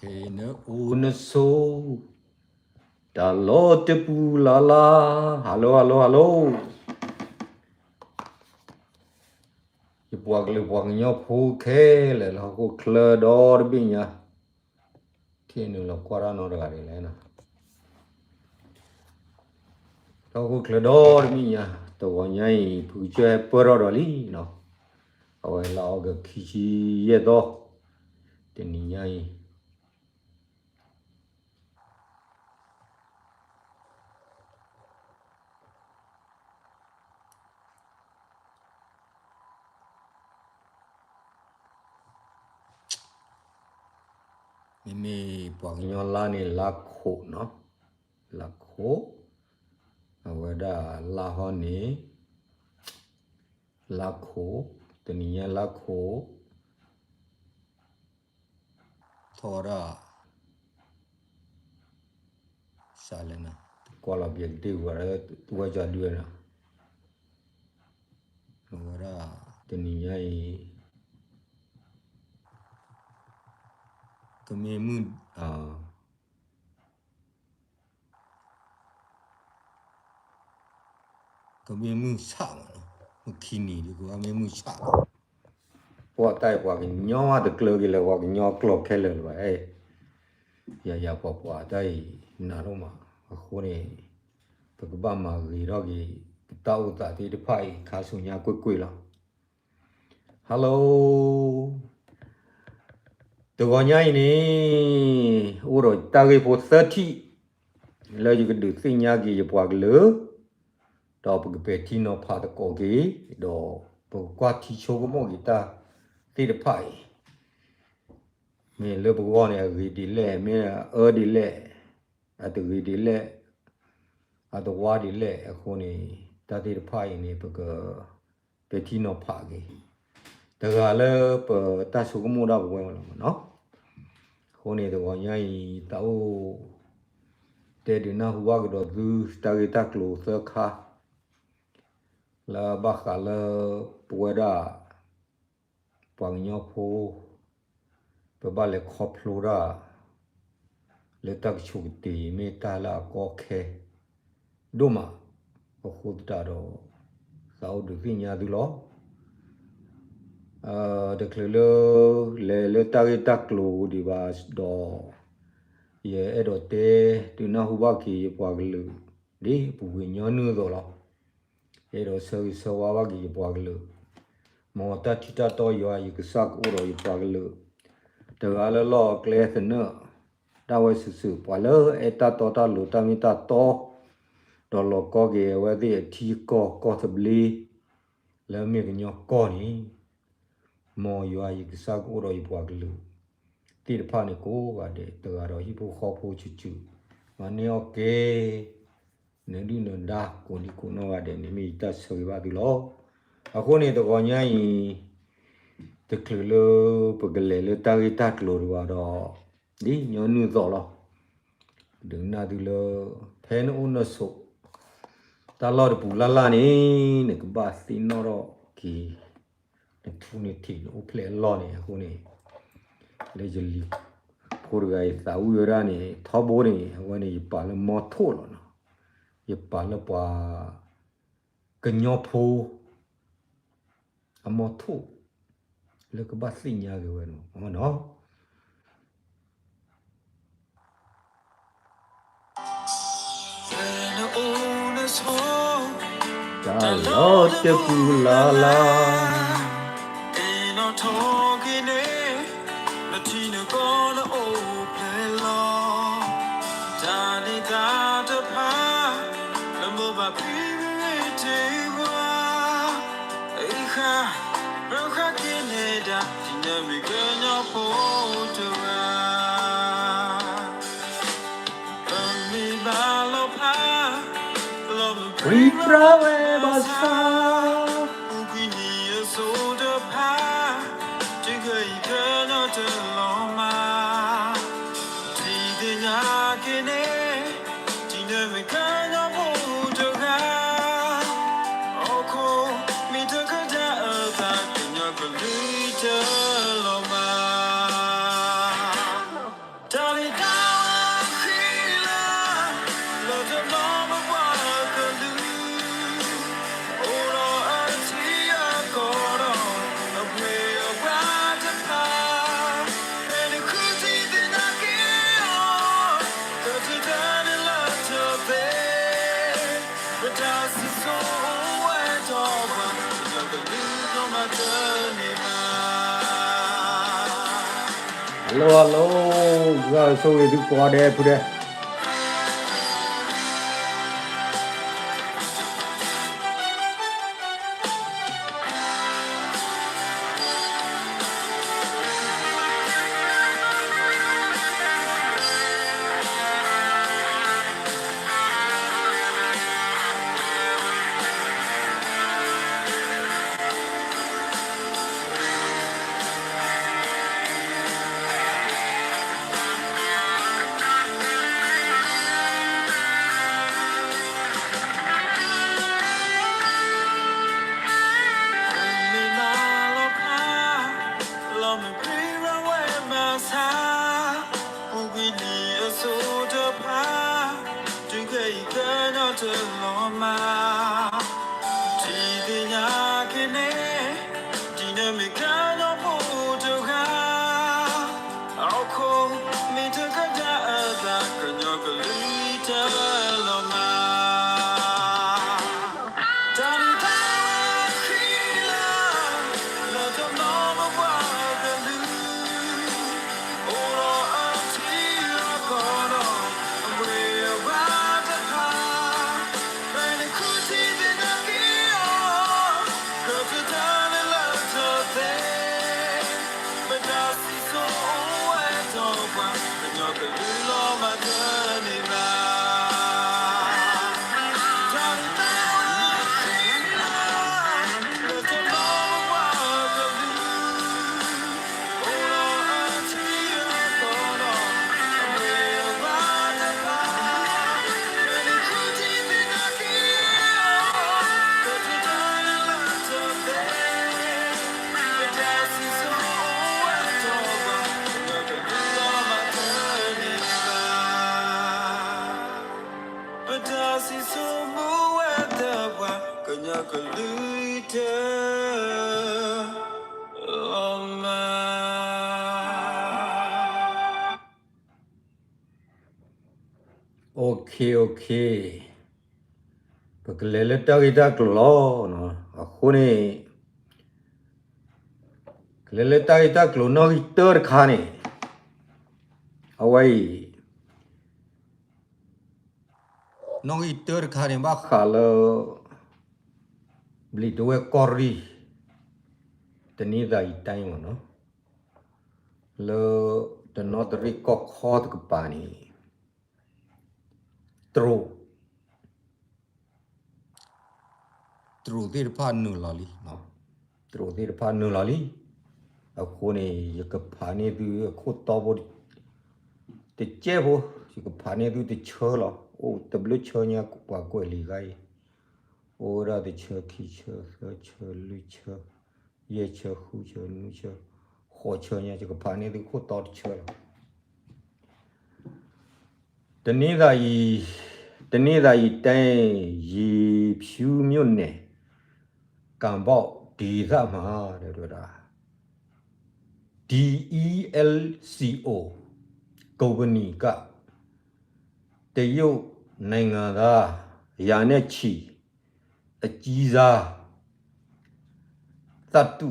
Kena unaso Dalo tepu lala Halo halo halo Ipuak lipuak nyopu ke le la ko kle dor binya Tienu la kwara no regari le na La ko kle dor binya To wanyai pu che pero ro li no Awe la ga kichi ye do Teni nyai Ini puak nyola ni lakho no Lakho Awada laho ni Lakho Teninya lakho Thora Salena Kuala biak dewa Tua jadua na Awada Teninya Kami mun Kami mun sang Mukini di kami mun sang Puak tai puak nyawa de klo gila puak nyawa klo kele lwa Ya puak tai naroma Aku ni Pagabama girogi Tau tak di depai Kasunya kui lah Hello Tuganya ini Uro tagi po 30 Lalu juga du sinyagi je puak le Do pagabeti no pada kogi Do pagkwati chogomo kita Di depai Me le pagwane agi di le Me di le Atau agi di le Atau wadi le Aku ni Tadi depai ni pagabeti no pagi Tegala ta chogomo da pagwe no Aku ni tuganya tahu Tadi na huwa gado du Tagi taklo sekha La baka la pueda Pang nyopo Pebale koplura Le tak chukti Meta la koke Duma Okudaro Sao du vinya du lo Deklele Le tagi taklo Di bas do Ye edo te Tuna huwa ki Paglu Di puwi nyonu do lo Edo so wawagi Paglu Mo ta tita to yo Yikusak uro Paglu Tegala lo kle sena Dawa susu Pala eta tota lo Tamita to Dolo koge Wadi tiko Kosabli Le mig nyoko ni Mo yo Yikusak uro Paglu Tida pani ko Wade tegaro hipo khopo chuchu Mane oke Nendu nenda Kundi kuno wade Nimi ita sogi wadi lo Aku ni toganya Teklele Pegelele Tagi taklo Wado Di nyonu zolo Dena dilo Pen unaso Talor pulala ni Nekbasi noro Ki Nekuni ti Uple lo ni aku ni Lejeli Purgai Tau yura ni Thobo ni Aku ni Yipala moto lo no Yipala pa Kenyopo Amoto Le kebasinya ke wano no Dalo tepu lala We travel basa Ukini soda pa Tiga ikana teloma Tiga kene Tina mekanya mudaga Oko mitaka jaata Kenya kalita loma hello ga so we du kwa de phu de okay ပကလေလက်တာဂီတာကလောနော်အခုနေကလေလက်တာဂီတာကလောနော်ဂီတာခါနေအဝိုင်းနော်ဂီတာခါနေဘာခါလောဘလီတော့ကော်ရီတနေ့တိုင်းတိုင်းမနော်လောတနော်တရီကော့ခေါ်ကပါနီထရိုဒီဖာနူလာလီနော်ထရိုဒီဖာနူလာလီအခုနေရကဖာနေသူအခုတော့ဘောတကျဲဘောဒီကဖာနေသူတချောလာအိုတဘလချောညာကွာကွယ်လီဂိုင်အိုရာတချေခီချေချေလူချေယေချေခုချေနူချေခေါ်ချေညာဒီကဖာနေသူခုတော့ချေလာတနေ့သာဤတိုင်းရီဖြူမြွတ်နဲ့ကံပေါက်ဒီသမှာတဲ့တို့တာ DELCO ကုမ္ပဏီကတရုတ်နိုင်ငံသားရာနဲ့ချီအကြီးစားတတု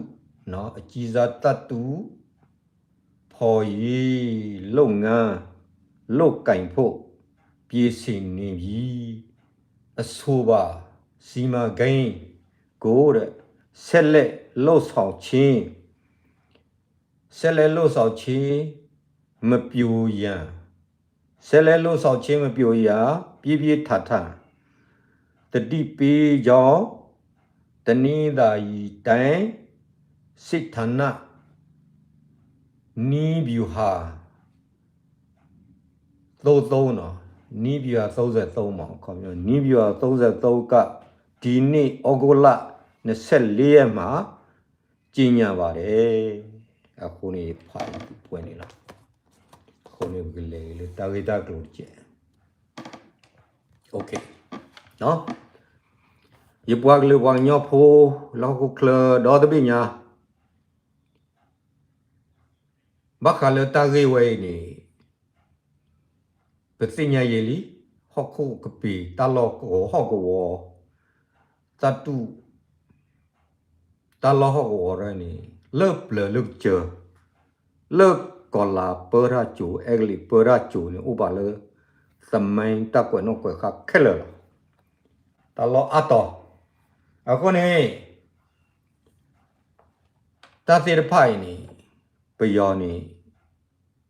နော်အကြီးစားတတုဖော်ရေးလုပ်ငန်းလုပ်ကင်ဖို့ပြည်စင်နေပြီအဆိုပါစီမံကိန်းကိုတဲ့ဆက်လက်လှုပ်ဆောင်ခြင်းမပြိုရန်ဆက်လက်လှုပ်ဆောင်ခြင်းမပြိုရာပြည့်ပြည့်ထထတတိပေးကြောင်းတနည်းသာဤတိုင်းစိတ်ဌာနနီးဗျူဟာ33နော်နီးဗျူဟာ33မှာခေါ်မျိုးနီးဗျူဟာ33ကဒီနေ့ဩဂုတ်လ24ရက်မှာကျင်းညာပါတယ်အခုနေဖာပွင့်နေလားခုနေကလေးလေတာဂီတာကလို့ကျโอเคနော်ရပွားကလေးပွားညောဖိုးလောက်ကိုကလတော့တပိညာဘာခလတာဂီဝဲနေပစိညာယေလီဟောက်ခုကပီတလောကိုဟောက်ကိုတတု ta lo ho go ra ni lớp lờ lực chờ lớp còn là bơ ra chủ egli bơ ra chủ ni u ba lơ sầm mai ta quậy nó quậy khác khé lờ ta lo à to à con này ta sẽ được phải ni bây giờ ni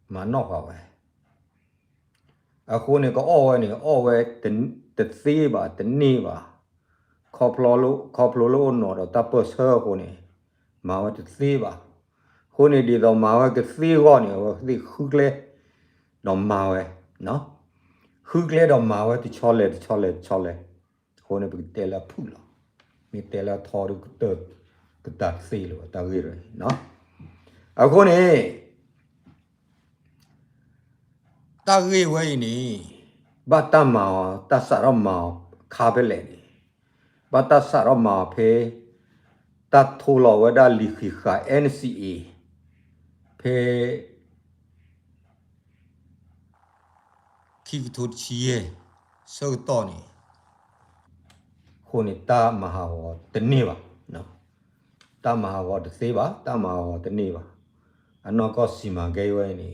mà nó vào vậy à con này có ô vậy tính tính gì bà tính ni bà khó lô nó đó ta bớt sơ con này mà vậy tính gì bà con này đi đâu mà vậy cái gì con này cái khước lệ đồng màu vậy nó khước lệ đồng màu vậy thì cho lệ con này bị tê là phun rồiมีแต่ละทอดูเติบกตัดสีหรือตาวีเลยเนาะเอาคนนี้ตาวีไว้นี่บัตตามาตาสารมาคาเปเลนี่บัตตาสารมาเพตัดทูลวดาลิขิกา NCA เพคิกทุดชีเอเซอร์ตอนี่คนนี้ตามหาวตนี่วะเนาะตามหาวตเสบะตามหาวตนี่วะอันนั้นก็สิมาเกยไว้นี่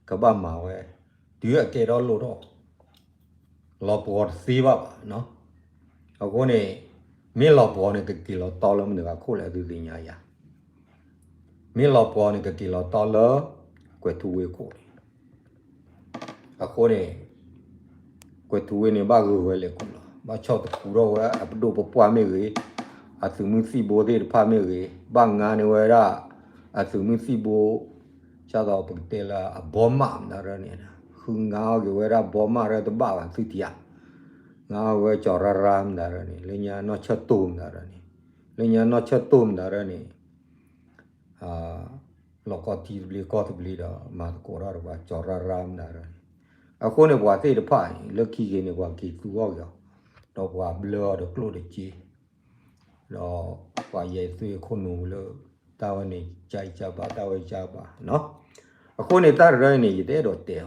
กบ้ามาไว้ดูอะเกดอโลดลอปอดเสบะเนาะเอาคนนี้มีลอปอนี่ก็กิโลตอลมันก็คู่แหละดูสิญาญามีลอปอนี่ก็กิโลตอลกวยทูเวโคเอาคนนี้กวยทูเวนี่บ้ากูเวเลยกูมาชอบกูรอว่าอับดูปปัวไม่เลยอาสุมึงสีโบเดพาไม่เลยบางงานเนี่ยว่าอาสุมึงสีโบชาดาวปกติละบอมมานะระเนี่ยนะคืองาเกี่ยวกับบอมมาระตัวบ้าวันสุดที่งาเวจอรารามนะระเนี่ยเลี้ยนอชตุมนะระเนี่ยเลี้ยนอชตุมนะระเนี่ยลอกทีบลีดามาตโกราว่าจอรารามนะระเนี่ยเอาคนเนี่ยว่าเตะผ่านเลิกขี้เกียจเนี่ยว่ากี่ตัวเอาတော့ဘာဘလောတော့ကလို့တကြီးတော့ဘာရဲ့သွေးခုနူလို့တာဝန်နေကြိုက်ကြပါတာဝန်ကြပါเนาะအခုနေတာရနေရတဲ့တော့တဲ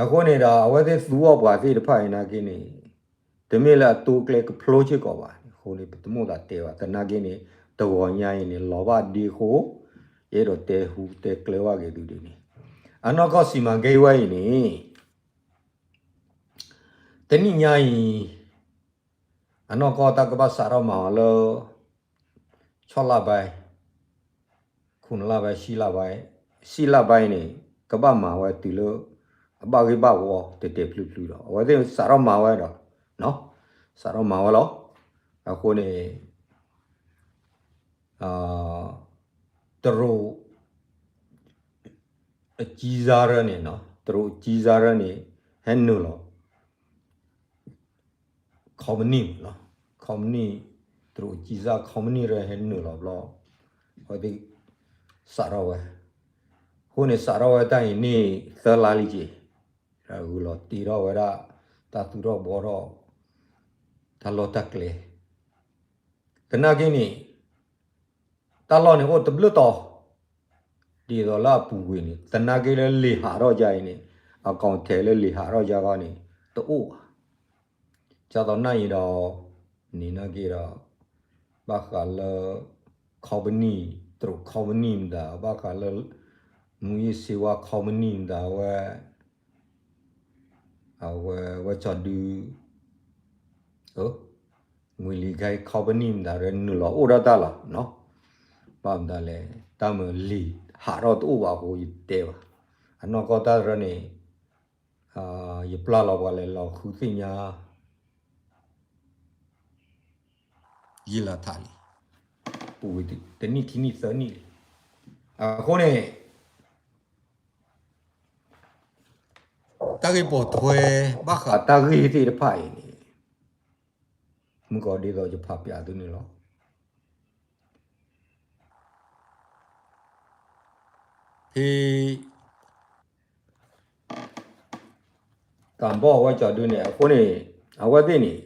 အခုနေတာအဝဲသေးသူ့ဘာသေးတဖိုင်နာကင်းနေတမေလာတူကလက်ကဖလိုချစ်ကောပါခုနေတမို့တာတဲပါတနာကင်းနေတော်ညာရင်နေလောဘဒီခိုရဲတော့တဲဟူတဲကလေဝကေသူဒီနေအနောက်ကစီမံဂိဝဲနေတနည်းညာရင်အနောက်ကတကဘာစာရမလော6လပိုင်း9လပိုင်း10လပိုင်းနေကဘာမှာဝဲတီလို့အပကိပဝတေဖလူဖလူတော့ဝဲတဲ့စာရမဝဲတော့နော်စာရမဝဲလို့အခုနေတရိုအကြီးစားရနေနော်တရိုအကြီးစားရနေဟန်နူလို့community 咯 community သူကြီးစား community ရဟဲ့နော်လို့ဟိုဒီစာရဝဲဟိုနေစာရဝဲတိုင်းနေသလာလီကြီးဟိုလို့တီတော့ဝဲတာတာသူတော့ဘောတော့ဒါလို့တက်လေတနာကင်းနေတလောနေဟိုတဘလတော့ဒီတော့လာပူဝင်နေတနာကင်းလေဟာတော့ကြရင်နေအကောင်ထဲလေဟာတော့ကြကောင်းနေတူจะตอนนั้นเรานี่นะกี่เราบ้ากันเลยคอมพานีตรุคอมพานีมันด่าบ้ากันเลยมุ้ยสิว่าคอมพานีมันด่าว่าเอาว่าจอดดูมุ้ยลีกให้คอมพานีมันด่าเรื่องนู้นหรอโอ้ได้ตาละเนาะบ้ามันด่าเลยตามมือลีหาเราตัวว่าโหยเตะว่ะอันนั้นก็ตาเรื่องนี้ยิบปลาเราว่าเลยเราคือสิ่งยายีลาทาลีปูวิติแต่นี่ที่นี่เสนี่คนนี้ตากีปวดหัวบ้าขาตากีที่จะพายนี่มึงก็ดีเราจะพาไปอาตัวนี้หรอการบอกว่าจะดูเนี่ยคนนี้เอาไว้ที่นี่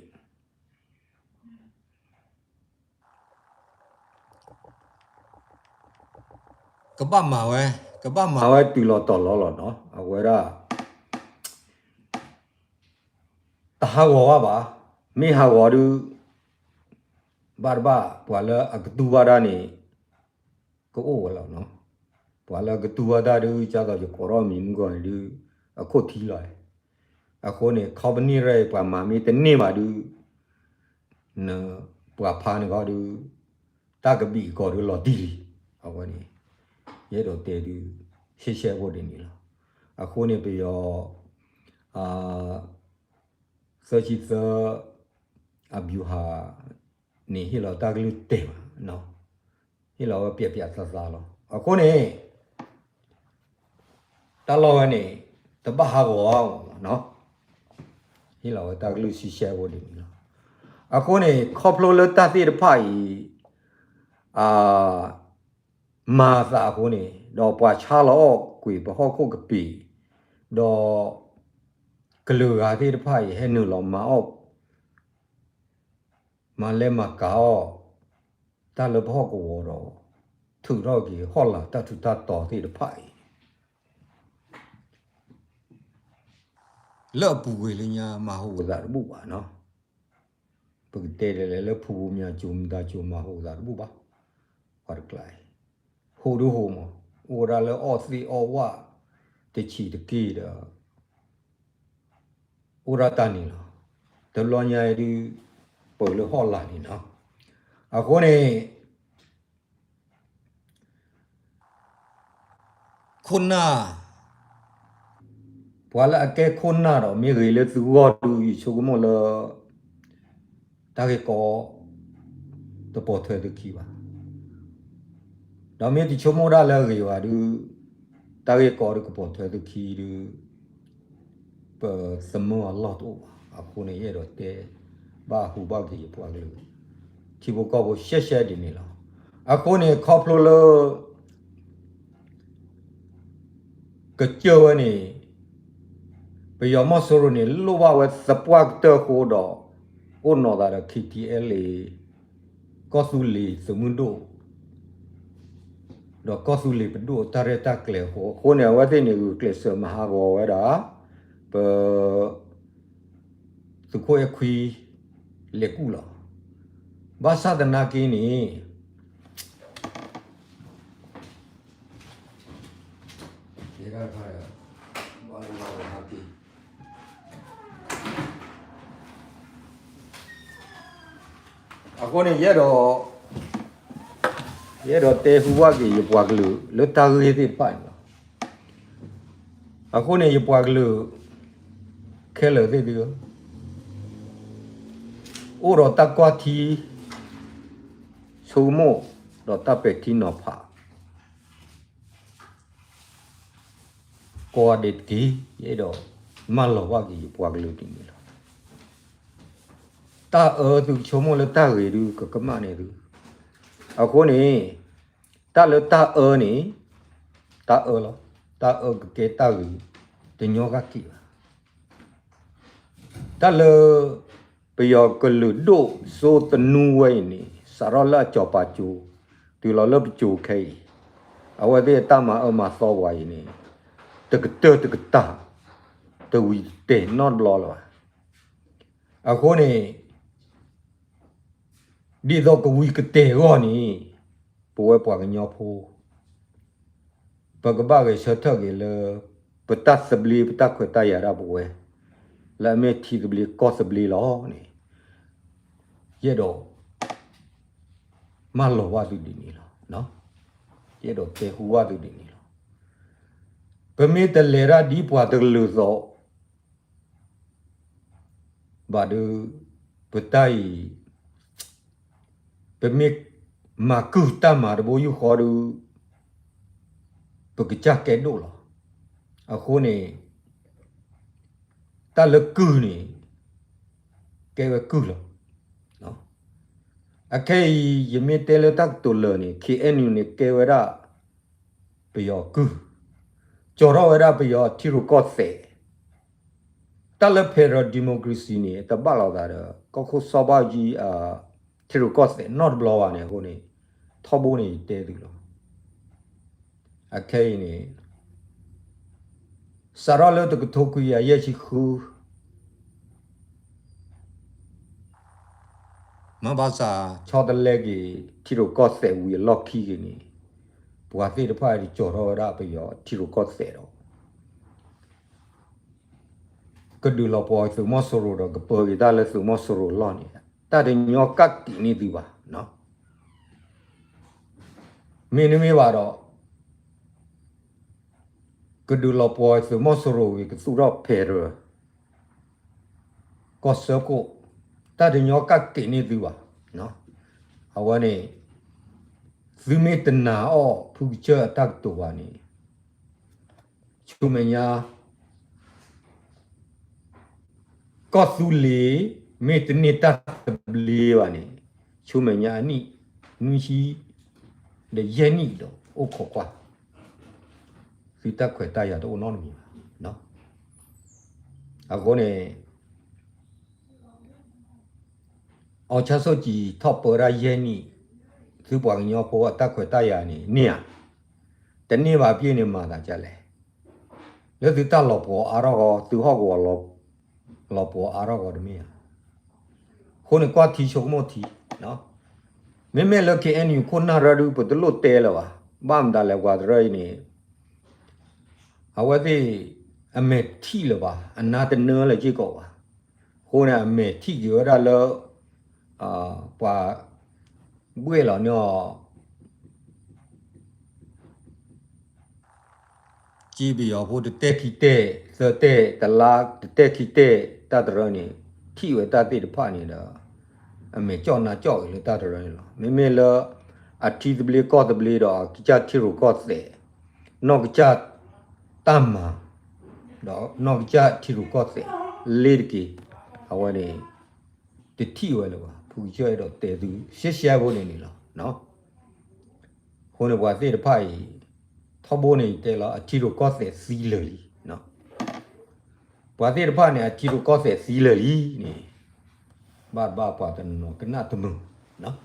กบ้ามาเว้ตีหลอต่อหลอเนาะเอาไว้ละตาหัวว่าบ่มีหัวดู barba wala agtuwada ni ko wala no wala agtuwada du cha da ko ro mi ngo du a ko thi lai a ko ne company re pa ma mi te ni ma du na pa pha ni ga du ta ga bi ko du lo di a ko ni ye do te du she wo de ni lo a ko ne pe yo so chi so abu ha ni hi lo ta glu te no hi lo pia sa sa lo a ko ne ta lo ne ta ba ha go no hi lo ta glu si she wo de ni lo a ko ne khoplo lo ta ti de phai ma sa ko ne do pa cha lo kwi ba ho ko ka pi do glu ga ti de phai he nu lo ma opมาเลมาเกาตาเลพ่อกูวรอถือเรากี่ห้อละตาทุตาต่อที่เดภัยเลิกปูเวลิญามาหูซาบุบะเนาะปกติเลยเลิกปูมีจุมตาจุมมาหูซาบุบะวัดไกลหูดูหูมโอราเลออสีอวะตะชีตะกี้เดอโอราตานี่เนาะตะลอนยายดิเปิดเลยห้อหลานนี่เนาะอาคนนี้คนน่ะพอละแกคนน่ะเรามีเรื่องเรื่องตัวดูชูกมอละตาเกก็ตัวปอดเธอตัวขี้วะเรามีที่ชูมอได้แล้วกี่วะดูตาเกก็ดูปอดเธอตัวขี้ดูเปิดสมองหลอดตัวอาคนนี้เยอะด้วยแต่บ้าหูบ้ากี่พวกเลยที่พวกเขาบอกเชี่ยดีนี่ล่ะอาคนนี้ครอบครัวเลยก็เจอนี่ไปยอมมาสรุปนี่รู้ว่าสปวกเตอร์โคดอโอนอดาร์คิทีเอลก็สุลีสมุนโดดอกก็สุลีเป็นดูตาเรตาเกลียวคนเนี่ยว่าที่นี่คือเกลียวเสมหาวไว้ด่าเปิดสุโขยคุยเล็กูล่ะภาษาตนากีนี่เดี๋ยวกันค่ะบ้านเราฮักกี้อาคนนี้เยอะดอกเตะหัวกี่ยบวกลูแล้วตาเรียดไปเนาะอาคนนี้ยบวกลูแค่เลยเดียวโอ้เราตะกวาทีชูโมเราตะเป็ดที่นอผากว่าเด็ดกี่ยี่ดอกมาหลอกว่ากี่ปวกลูจริงๆแล้วตาดูชูโมแล้วตาเรียดูก็มาเนี่ยดูเอาคนนี้ตาแล้วตานี่ตาหรอตาก็เกตาเรียจะโยกกี่ตาเลยไปยอกกลุดโซตนูไว้นี่สารละจอปาจูตุลาลบจูเคเอาไว้ที่ตามามาซอไว้นี่ตะกเตอตะกตาตะวิเตนอดรอละเอาคนนี้ดีดอกวิกเตก็นี่ป่วยปวดกันยอพูปกบ้าก็เสถกเลยปตัดสบลีปตัดขวดตายาราป่วยแล้วไม่ทีสบลีก็สบลีล้อนี่เยดอกมาหลอกว่าดูดีนี่หรอเนาะเยดอกเตะหัวดูดีนี่หรอเป็นมีแต่เลระดีปว่าตะลุโซบาดูปตายเป็นมีมากุตามาดโบยุขอดูปกจักแกดูหรอเอาคนนี้ตาเลิกกูนี่แกว่ากูหรอโอเคยังมีเตลตักตัวเลยนี่คีเอ็นยูนี่เกวราไปยอกูจอร์เวราไปยอทิรุกอเซตาเลเพรดิโมคราซีนี่แต่บ้าเราได้ก็คือสบายจีทิรุกอเซนอตบลอวาเนี่ยคนนี้ทอบูนี่เตะดูหรอโอเคนี่สาระเลือดตะกุทุกุยาเยชิคู မဘာသာချောတလက်ကြီးတီရိုကော့ဆဲဝီလော့ခီကြီးနီဘွာသေးတဖာကြီးကြော်တော့ရပြီရောတီရိုကော့ဆဲတော့ကဒူလောပေါ်သူမဆိုရိုတော့ကပေါ်ရီဒါလဲသူမဆိုရိုလောနေတာတဲ့ညောကတ်တီနေဒီပါနော်မင်းမေးပါတော့ကဒူလောပေါ်သူမဆိုရိုဝီကသူတော့ဖေရကောဆကိုတဲ့ညောကတ်တီနေဒီပါနော်အဝနေဇီမေတနာအောဖူချတ်တက်တူပါနေချုမညာကောသူလီမေတနေတတ်ဘလီပါနေချုမညာနိနူရှိတဲ့ယနီတော့အခကွာစီတက်ခွေတရတော့နော်မီနော်အခုနေအော်ချဆောကြီးထော့ပရာယနီသူပွားညောပေါ်တက်ခွေတရနေနေတနေ့ပါပြည့်နေမှာတာကြလဲလေသူတက်လောပေါ်အရောသူဟောကောလောပေါ်အရောဒမီခုနကွာတီချုံမတီနော်မဲလကေအန်ယူခုနာရဒူပတလို့တဲလပါဘာမဒါလဲကွာဒရိုင်းနေအဝတိအမေတီလပါအနာတနလေကြည့်ကောပါခုနအမေတီရရလောပွာဘွေလောညောကြည့်ပြီးရောဘုဒတက်ခီတဲ့သတဲ့တလာတက်ခီတဲ့တတရနေထီဝတတိတဖာနေတော့အမေကြောက်နာကြောက်လေတတရနေလောမေလအတီဒဘလကောဒဘလတော့ကြချီရိုကောတဲ့နောကချတမ်မာတော့နောကချချီရိုကောတဲ့လေကီအဝနေတတိဝဲလောဖူကျဲတော့တဲသူရှက်ရှက်ဖို့နေလောနော်ခုနဘွားတဲ့တဖာကြီးထောဘိုးနေတဲ့လောအချီရိုကောတဲ့စီလလီနော်ဘွားတဲ့တဖာနေအချီရိုကောတဲ့စီလလီနေဘာပါတနော်ကနတ်မနော်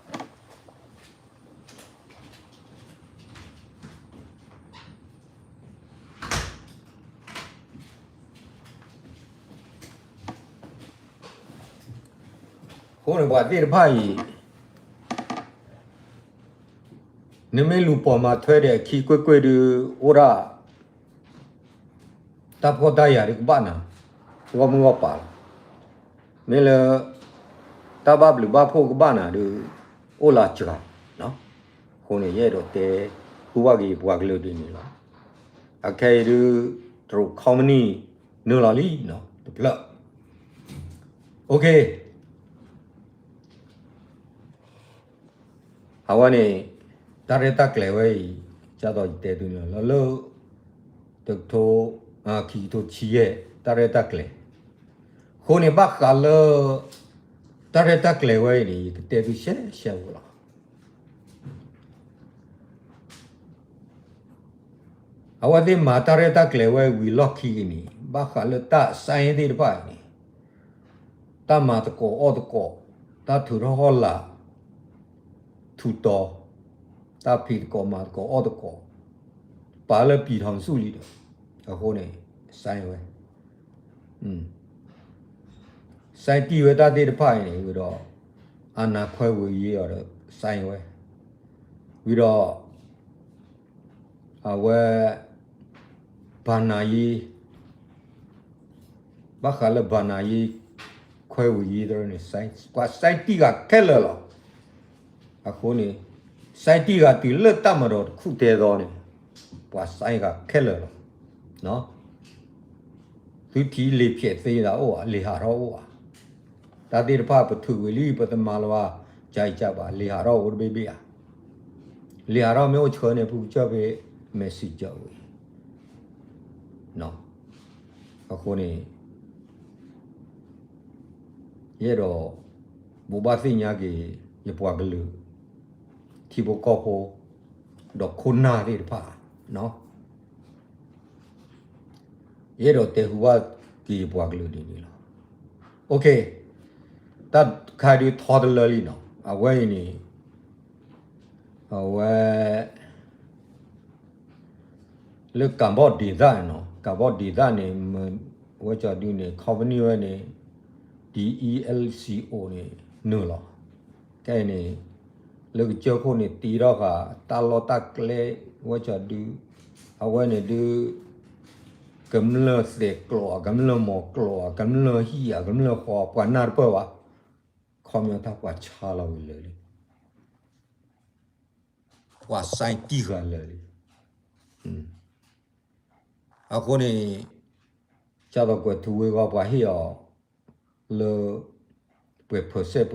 ခုနဘွားတဲ့တဖာကြီးနမေလူပေါ်မှာထွဲတဲ့ခီကွဲတူဩရာတပ်ဖို့တရရကဘာနာဝမဝပါမဲလတဘဘလူဘာဖို့ကဘာနာဒူဩလာချာနော်ခုနေရဲတော့တဲဟူဝကြီးဘွားကလေးတင်နေလားအခဲဒူတို့ကော်မနီနော်လာလီနော်ဘလโอเคဟာဝနေတရတကလေဝဲကြတော့တဲသူနော်လောတထိုခီတိုချီရဲ့တရတကလေခုနေဘခါလောတရတကလေဝဲနေတဲသူရှဲဘူးလားအဝတိမာတရတကလေဝဲဝီလော့ခီနီဘခါလောတဆိုင်တဲ့ပါနေတမတ်ကိုအော်တကိုတထူရောလာထူတော်တာဖီကောမာကောအော်တကောပါလပီထောင်စုလီတော့အခုနေဆိုင်ဝဲဆိုင်တီဝဲတာတဲ့တဖိုင်နေပြီးတော့အာနာခွဲဝေရေးရတော့ဆိုင်ဝဲပြီးတော့အဝဲဘာနာယီဘာခါလဘာနာယီခွဲဝေရေးတော့နေဆိုင်ကွာဆိုင်တီကခဲလလောအခုနေဆိုင်တီကတီလက်တမတော့ခုတဲတော့နေပွာဆိုင်ကခဲလလောနော်သူတီလေဖြစ်သေးတာဟိုလေဟာတော့ဟိုတာတိတဖပထုဝလီပတမလောကြိုက်ကြပါလေဟာတော့ဝဘေးဘေးလေဟာတော့မျိုးချောနေဘူးကြပဲမက်ဆေ့ကြောက်နော်အခုနေရဲတော့ဘူဘာသိညာကြီးရပွားကလူတီဘကောပိုဒခုနာရီဖာနော်ရဲတော့တေဟူဝကြီးပွားကလူဒီနီလားโอเคတတ်ခါဒီထော်ဒလလီနော်အဝဲနေအဝဲလေကမ္ဘောဒီဇိုင်းနော်ကမ္ဘောဒီဇိုင်းနေဝဲချာဒီနေ company ဝဲနေDELCO နေနော်လား cái này lúc cho cô này tí đó cả ta lo ta kle quá cho đưa à quá này đưa cấm lơ sệt cỏ cấm lơ mỏ cỏ cấm lơ hì à cấm lơ hoa quan nار bơ wa không nhớ ta quá cha lâuเลยquá sai tí cảเลยà cô này cha đó có thu về qua hi à lơ bữa phở xe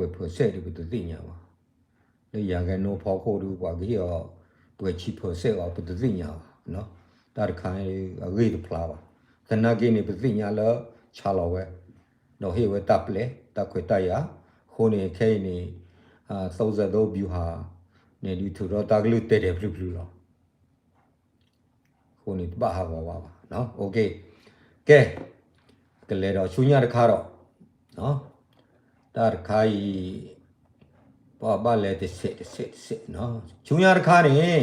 thì bữa tự nhiên màเลยอย่างกันโนพอโคดูกว่ากี่อ่ะเปิดชีพเสกอ่ะเป็นตัวสิ่งอย่างเนาะแต่ละครั้งเรื่องพลาวแต่นักกินเป็นสิ่งอย่างแล้วชาลอเวเราเห็นว่าตับเลยตับคุยตายอ่ะคนนี้แค่นี้สู้จะดูบิวหาเนี่ยดูถูกเราตากลุเตะเด็บลุหรอคนนี้บ้าว่าเนาะโอเคแกก็เลยเราช่วยงานข้าเราเนาะแต่ใครบ้านเลยเสร็จเนาะช่วงยาคานี่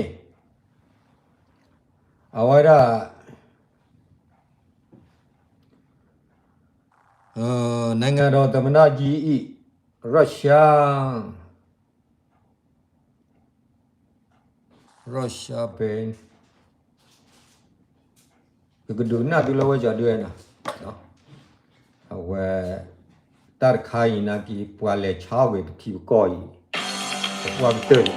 เอาไว้ละနိုင်ငံတော်သမ္မတကြီးဤရုရှားเป็นก็ดูหน้าดูแล้วว่าจะด้วยนะเนาะเอาไว้ตัดขายนะกี่ปวดเลยเช้าเวทีก้อยว่าเตือน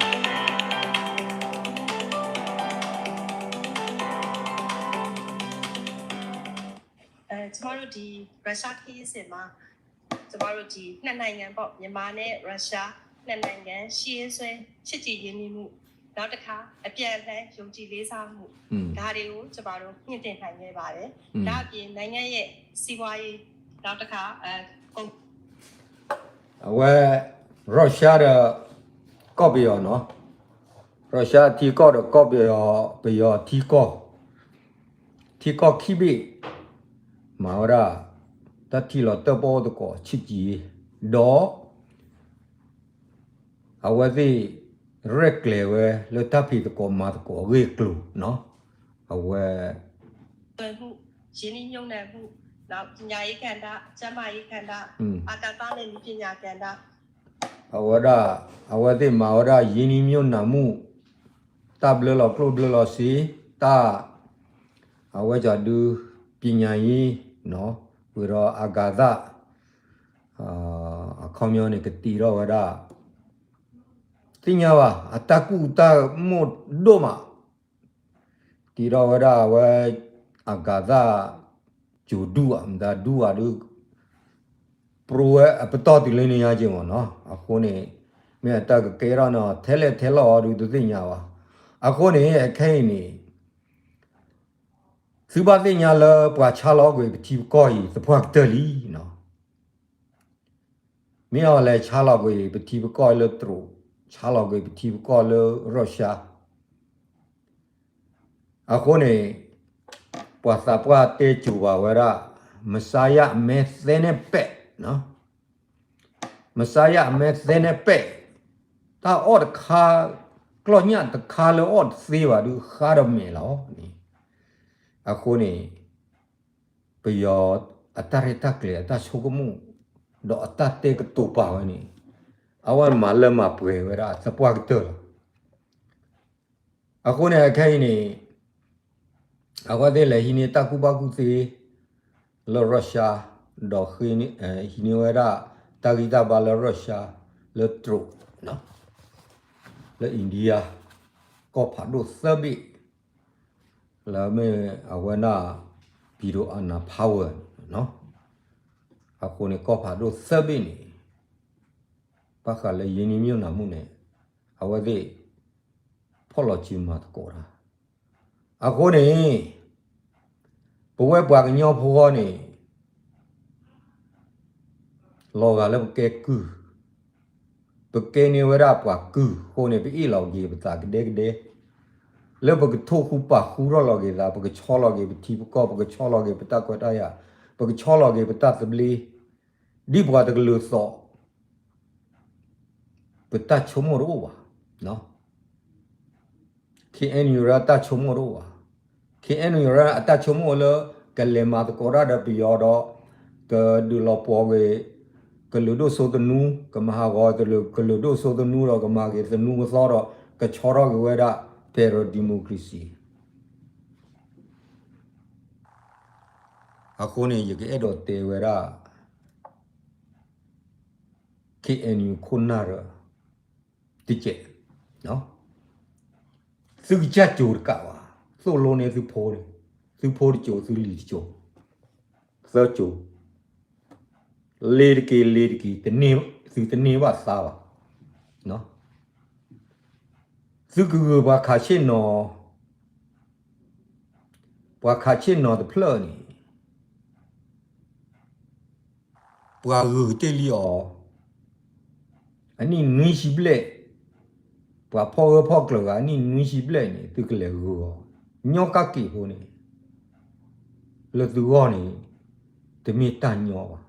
ကျမတို့ဒီရုရှားခရီးစဉ်မှာကျမတို့ဒီနှစ်နိုင်ငံပေါ့မြန်မာနဲ့ရုရှားနှစ်နိုင်ငံရှေ့ဆွဲချစ်ကြည်ရင်းနှီးမှုနောက်တစ်ခါအပြန်အလှန်ယုံကြည်လေးစားမှုဒါတွေကိုကျမတို့မြင့်တင်နိုင်ခဲ့ပါတယ်ဒါအပြင်နိုင်ငံရဲ့စီးပွားရေးနောက်တစ်ခါဝဲရုရှားရဲ့ကော့ဘီယောနော်ရုရှားတီကော့တော့ကော့ဘီယောတီကော့ခိဘီမာရာတတိလတဘောတကောချစ်ကြီးဒေါ်အဝသိရက်လေဝဲလတဖီတကောမာတကောဝေကလူနော်အဝဲမှုရင်းနှီးမြှုပ်နှံမှုနောက်ပညာရေးကဏ္ဍကျန်းမာရေးကဏ္ဍအာကာသနဲ့ပညာကဏ္ဍအဝသိမာဝရယင်းနီမြုံနာမှုတပ်လလောကလုဘလလောစီတာအဝကြဒူပညာရေးနော်ဝရအာဂါဒအခေါမျိုးနေကတိရောဝရတင်ညာဝအတကုတမို့ဒိုမတိရောဝရဝအာဂါဒဂျူဒူအမ်ဒါဒူအဒူပရိုအပတော်တိလင်းနေရခြင်းပေါ့နော်အခုနေမြတ်တကကေရနော်ထဲလောဒူသူတင်ညာဝအခုနေအခိုင်နေစူပါတင်ညာလပွားချလောကိုပတိကောဤသဖွက်တလီနော်မြေော်လဲချလောကိုပတိကောလထရချလောကိုပတိကောလရုရှားအခုနေပွားစာပွားတေချူပါဝရမဆာယမဲသဲနေပက်နော်မဆာယမဲသဲနေပက်တာအော်ခါကလောညတခါလောအော်သေပါဒူခါရမဲလောနီအခုနေပယောအတရတကလေအတဆုကမှုတော့အတတေကတူပါဝနီအဝမလမပွေဝရစပွားတောအခုနေခိုင်နေအဝတဲ့လေဟိနေတာကူပါကူစီလောရုရှားဒေါ်ခိနီဟိနေဝရတာဂီတာဘာလောရုရှားလောထရုနော်လောအိန္ဒိယကောဖာဒိုဆဘီလာမေအဝနာဘီရိုအနာဖာဝါနော်အခုနေကောဖာဒိုဆဘီနီပါခလေယင်းနီမြို့နာမှုနဲ့အဝဒေဖော်လို့ချီမတ်ကောရာအခုနေဘဝပွားကညောဖောနေလောကလည်းကဲကူပကေနေဝရပွားကူကိုနေပြီလောကြီးပတာကတဲ့လေဘကထိုခုပါခူရလောကြီးလာဘကချောလောကြီးပတိပကောဘကချောလောကြီးပတာကောတရဘကချောလောကြီးပတာသဘလီဒီဘွားတကလူစောပတာချုံမရောဝါနော်ခေအန်ယူရာတာချုံမရောဝါခေအန်ယူရာအတာချုံမလကလေမာတကောရဒပီယောတော့ကဒူလောပေါ်ဝေက Keludo so the nu, Kamahawa, the Keludo so the nu or Kamagi, the nu thought of Kachora Gueda, Pero democracy. Akone you get out there where KNU Kunara ticket, no? Suja Jurkawa, so long as you pour Joe, so lead Joe. Search you. Lady, the name was Sava. No? Sugu Wakachino the plurny. Wagu Telio. I need Nishi Blade. Power Pokler, I need Nishi Blade, Pickle Go. Nyokaki Honey. Let the warning to meet Tanyo.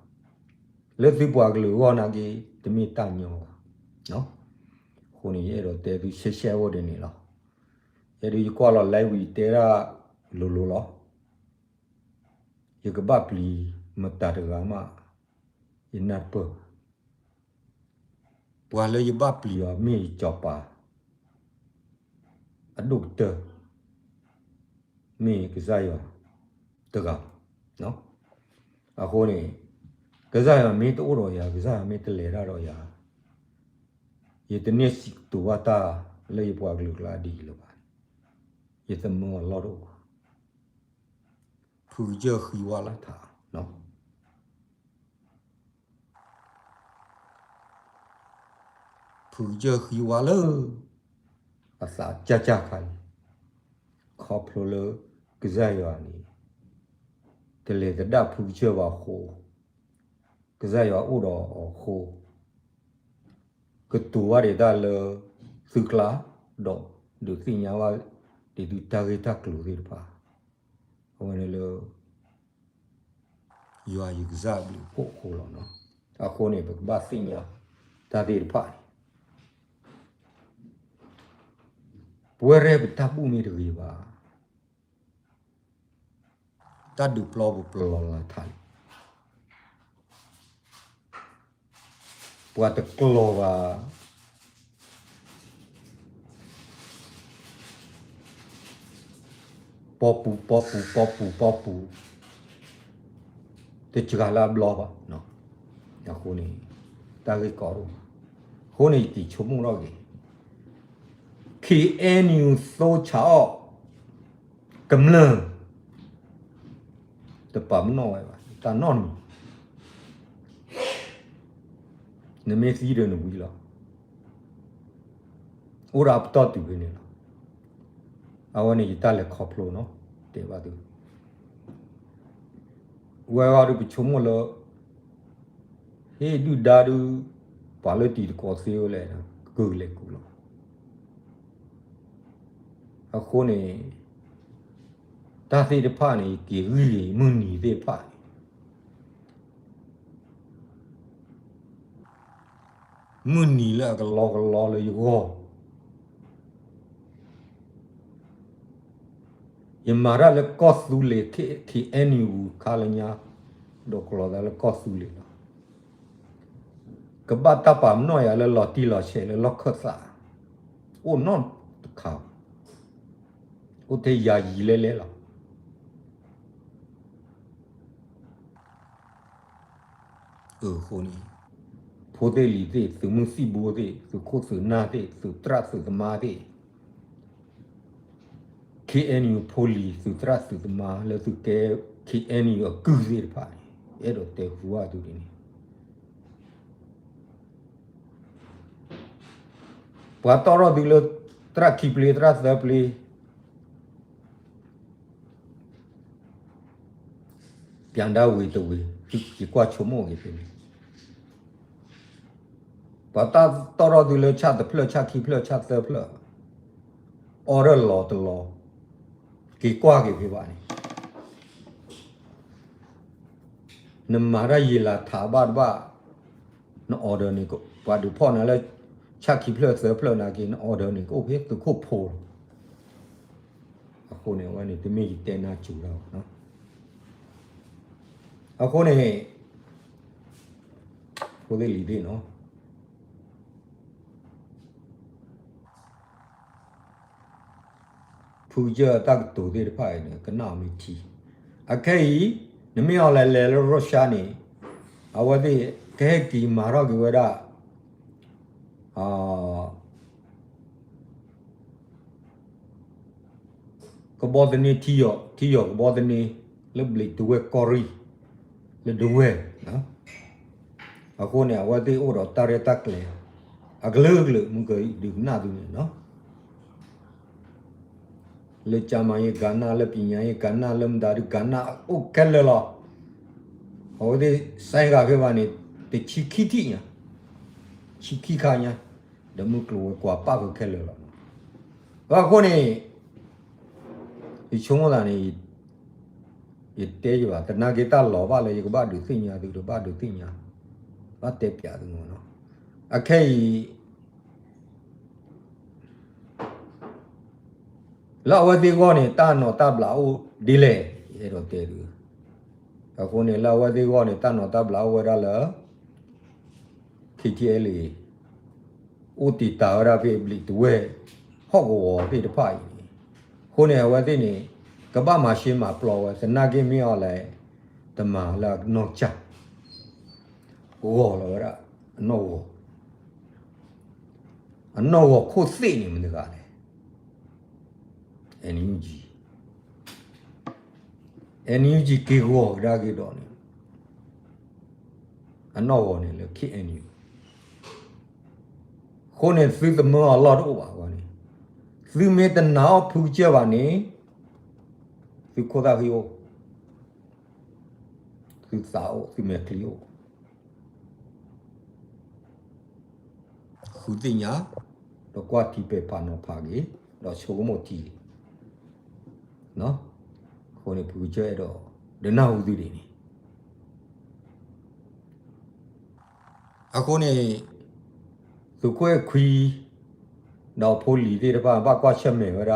Let the Boglu Wanagi to meet Tanyo. No? Honey, there to share what in it. Yet you call a live terra Lulu. You could baply Matatagama in that per. While you baply or me chopper. A doctor. Me, Kazaya. Taga. No? A honey. Kazaya made Oroya, Kazaya made the letter roya. Yet the next to Wata lay Waglu gladi. Yet the more lotto. Puja Hiwalata. No? Puja Hiwala. Asa Jajakan. Coppola Gazayani. The letter that Puja wa ho. Gazaya Udo or ho. Kutuari Dala Sukla do. Do thing yawa. They do Tagita Cluripa. When you are exactly whole no. A honey but Bathinia. That is pie. Wherever tabu me the river. That do probably time. What the clover. Popu. The Chigala blobber, no. Yahoni. Tagicoro. Honey, the Chumurogi. Ki any so chao. Come learn. The pum no, Tanon. The Miss Eden Wheeler. Or up thought to win it. I want to Italian coplo, no? They were do. Where are the Chumulo? He do dadu quality to cause you later. Good leculo. A honey. That's the party, give really money they party. Money like a log you go. Yamara le costly ki any calania docolo le costly. Kabatapa noya le lotilla shell le locosa. Oh, not the cow. Ote ya yilela. Honey. Podeli de, the musibo de, the cosu nade, the trust of the made. KNU police to trust the ma, let to care KNU a good party. Edo te who doing it. Patoro below tracky play, trust the play. Pianda with the way, you quite more if you. Pata toro below chat the plur, chucky plur, chat the plur. Order law the law. Quaggy Pivani. Namara Yila Tabadba. No order Nico. But the pawn a chucky plus the plan again order Nico here to cook poor. A honey wanted to make it then not you out, no? A honey. ဖိုဒီလီဒီနော်ဖူကြတက်တူဒီဖိုင်ကနာမီတီအခဲနမီအော်လဲလဲရုရှားနေအဝဒီခဲကီမာရော့ကဝဒကဘောဒနီတီယောကဘောဒနီလဘလီတူဝဲကော်ရီလေဒူဝဲနော်အခုနေအဝဒီအိုတော့တာရတက်လေအဂလုဂလုမကဒီနာဒူနော်လေချမယေဂနာလေပညာယေဂနာလမ်ဒါရီဂနာအိုကဲလေလောဟိုဒီဆိုင်ကဖေးပါနေတချီခီတီညာချီခီခါညာဒမှုကလောကွာပါကခဲလေလောဘာခုနေဒီချုံလာနေရတဲကြပါတနာကေတလောပါလေကဘာဒုသိညာသူတို့ဘာဒုသိညာဘာတက်ပြသူနော်အခဲလာဝတိကောနေတာနော်တပ်လာဦးဒီလေရတော့တဲသူအခုနေလာဝတိကောနေတာနော်တပ်လာဝရလာခိချဲလီဥတီတာရဖေဘလီတွဲဟော့ကောဖေတဖိုင်ခုနေဝတိနေကပမာရှင်းမှာပလောဝစနာကိမြော်လဲတမလာနော်ချဘောလောရအနော်ခုသိနေမတကားလေNUG ကေကိုဒါကေတော့နေအနော်နေလေ KNU ခုနေသီးသမောအလောတော့ပါဘာနေသီးမေတနာဖူကြပါနေသီးခေါ်တာဟီယိုသီးစာအိုသီးမေကလီယိုခုတင်ညာတော့ကွာတီပေပါနော်ဖာကြီးတော့ချိုးမို့တီနော်ခုနေဖူကြတော့ဒနာဟုသီးနေအခုနေသူကွဲခွီတော့ဖိုလီတဲ့ဘာဘာကွာချက်မဲဝရ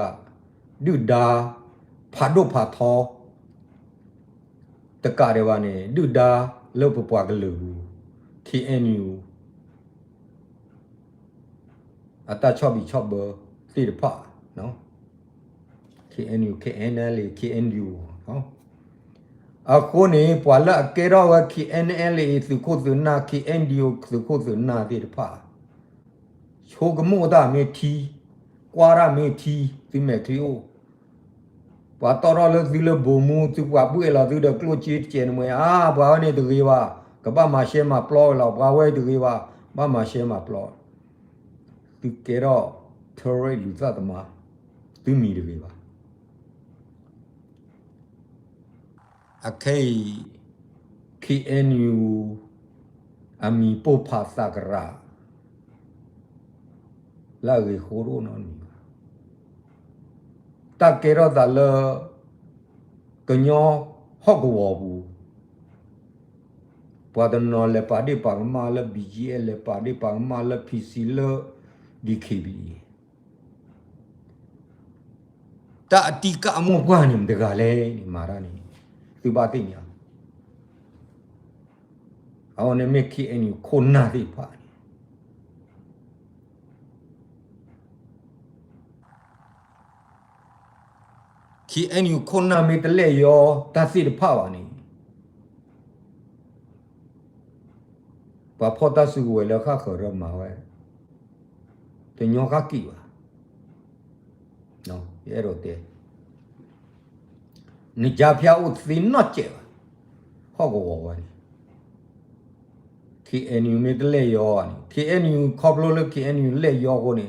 ဒုဒါဖာဒိုဖာသောတကရဝနေဒုဒါလောပပွားကလူ KNU အတာချော့ဘီချော့ဘစီတဖာနော် KNU KNL KNU နော်အခုနေပွာလာကေရောဝ KNL သူကိုသူနာ KNU သူကိုသူနာတဲ့ဖာချိုကမိုဒါမေတီကွာရမေတီဒီမေကလီယိုဘာတော်ရလဒီလဘမူသူကပွေလာသူဒကလိုချီချင်မွေဘာနေတူကြီးပါကပမာရှဲမှာပလောလောက်ဘာဝဲတူကြီးပါဘာမာရှဲမှာပလောသူကေရောထော်ရလူသတ်မှာသူမီတူကြီးပါအခေ KNU အမီပိုဖာသကရာလာရီခိုရိုနော်နီတကေရောဒါလကညောဟော့ကောဘူးပွာဒနော်လေပါဒီပါမာလ BGL လေပါဒီပါမာလ PC လ DKB တာအတီကအမောပွားနေမတကလည်းဒီမာရနေသူပါသိညာအော်နေမခိအန်ယူခိုနာတိပါKNU ခုနာမေတလဲရောတသိတဖပါနေဘာဖော်တဆုဝဲလခခရမှာဝဲတညောကကီပါနော်ရဲတော့တဲ့နေကြဖျားဥသိနော့ကျဲဟောကောဝဲ KNU မေတလဲရော KNU ခေါပလို့လေ KNU လဲရောကိုနေ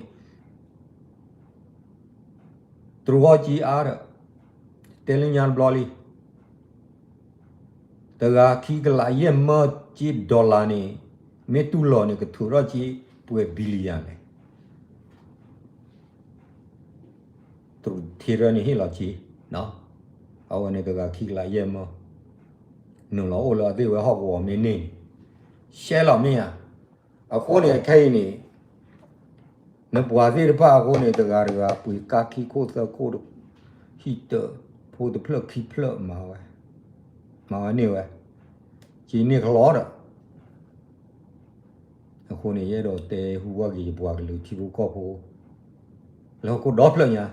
သူဟောကြီးအားတယ်လင်းညာဘလော်လီတကခီကလာရဲ့မချီဒေါ်လာနေမေတူလောနေကထူရောချီပွေဘီလီယံလေသူထေရနေဟီလာချီနော်အဝနေတကခီကလာရဲ့မနုလောလာတေဝဟောကောမင်းနေရှဲလောမင်းအခုနေခိုင်းနေနပွားသေးတပါအခုနေတကရကပွေကာခီကိုသကိုဟီတဖိုးတဖလခီဖလမာဝဲနေဝဲဂျီနေခလောဒ အခုနေရတော့တဲဟူဝကြီးဘွားကလူချီဖို့ကော့ဖို့လောကတော့ဖလညာ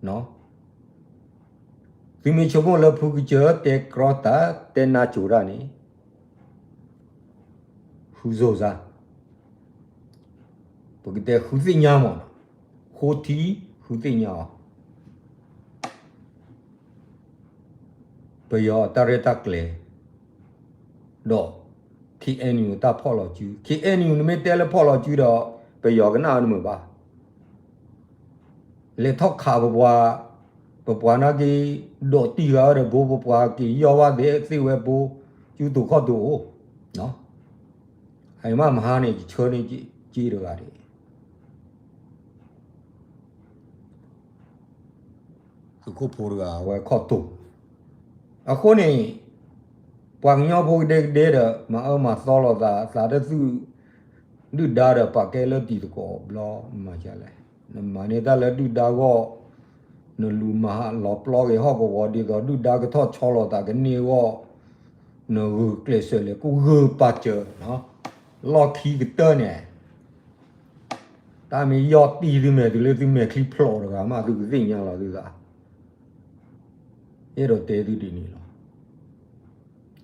နော်ဒီမချိုဘလဖူကကြတဲကရတာတဲနာချူရာနီဟူဇိုဇာပကတဲ့ဟူသိညာမောဟိုတီဟူသိညာပယောတရတကလေတော့ KNU တာဖော်လို့ကျူ KNU နမတဲလဖော်လို့ကျူတော့ပယောကနာနမပါလေထောက်ခါဘွားပပွားနာကြီးဒေါ်တီရတဲ့ဘိုးပပွားကြီးရောဝတဲ့သိဝဲဘိုးကျူတူခော့တူနော်အိမ်မမဟာနေချောနေကြီးတော့ရတယ်ခုဖိုးကဝဲခော့တူအခုနေပွားညောဖို့တဲ့မအမစောလို့သာသာတဲ့သူဒုဒါရပါကဲလို့တီကောဘလောမကြလဲမနေတာလည်းဒုဒါကောနလူမဟာလောပလောရဲ့ဟောကောဝဒီတော့ဒုဒါကထော့ချောလို့တာကနေကောနော်ကလစ်ဆလေကိုဂပတ်ချနော်လော်ခီကတနေတာမီယောတီဒီမဲ့ဒီလေဒီမဲ့ခလီဖလော်ကမှသူသိညာလာသူကအဲ့တော့တဲသူဒီနေလော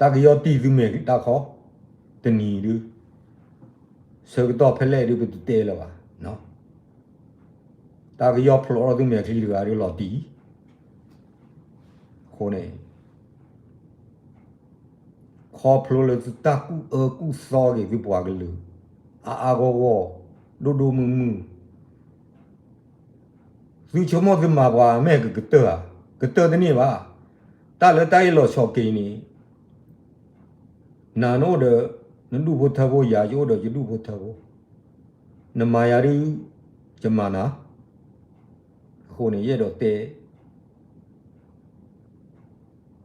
တာကယောတီဒီမဲ့တာခေါ်တနီလူဆောတော့ဖလဲဒီဘတ်တဲလောပါနော်တာကယောဖလော်ဒီမဲ့ခလီကရီလော်တီခေါ်နေခေါ်ဖလို့လေတာကူစောကြီးဒီပွားကလူအာကောဒိုမူသူချမောကမှာပါမဲကတော့တနေ့ပါတာလည်းတိုင်းလို့ချော်ကင်းနေနာနိုဒနဒုဘထဘောရာယောဒယဒုဘထဘောနမယာရီဂျမနာခုနေရတော့တဲ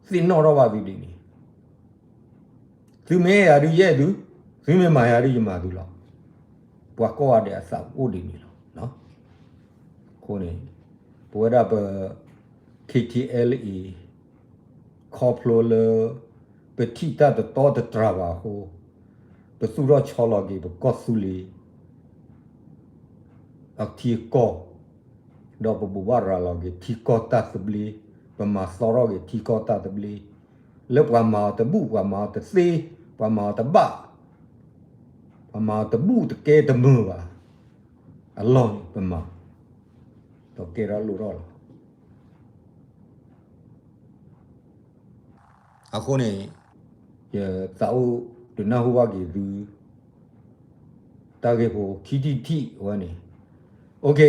စင်နော်တော့ပါပြီဒီနေ့သူမဲယာရီရဲ့သူသူမဲမာယာရီဂျမသူလားဘွားကောရတဲ့အစအိုဒီနေလို့နော်ခုနေဘွားရပ KTLE ခေါပလိုလပတိတာတော့တထရာဘာဟိုပစုရချောလဂီဘကောဆူလီအခတီကောတော့ဘဘူဝရာလဂီတီကောတာသဘလီပမာစောရဂီတီကောတာသဘလီလေပမာတဘူပမာတစေပမာတဘပမာတဘူတကဲတမပါအလောပမာတော့ကေရလူရောအခုနေရသာဦးဒနာဟူဝါကြီးသူတာကေဖို့ခီတီတီဝါနေโอเค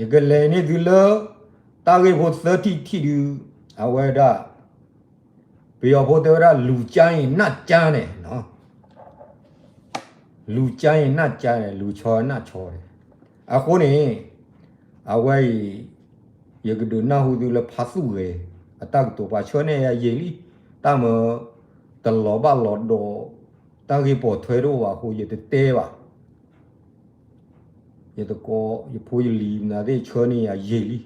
ရကလည်းနေသူလောတာကေဖို့30တီသူအဝဲဒါဘီယောဖို့တော်ရလူကျိုင်းနတ်ကျန်းနေနော်လူကျိုင်းနတ်ကျန်းနေလူချောနတ်ချောတယ်အခုနေအဝဲရကဒနာဟူသူလဖဆူရေအတက်တော့ပါချောနေရရေလီတာမတလောဘလောဒိုတာကေပေါ်ထွဲတော့ပါဟိုရတဲ့တဲပါရတကောရဖိုးလီနာတဲ့ချောနေရရေလီ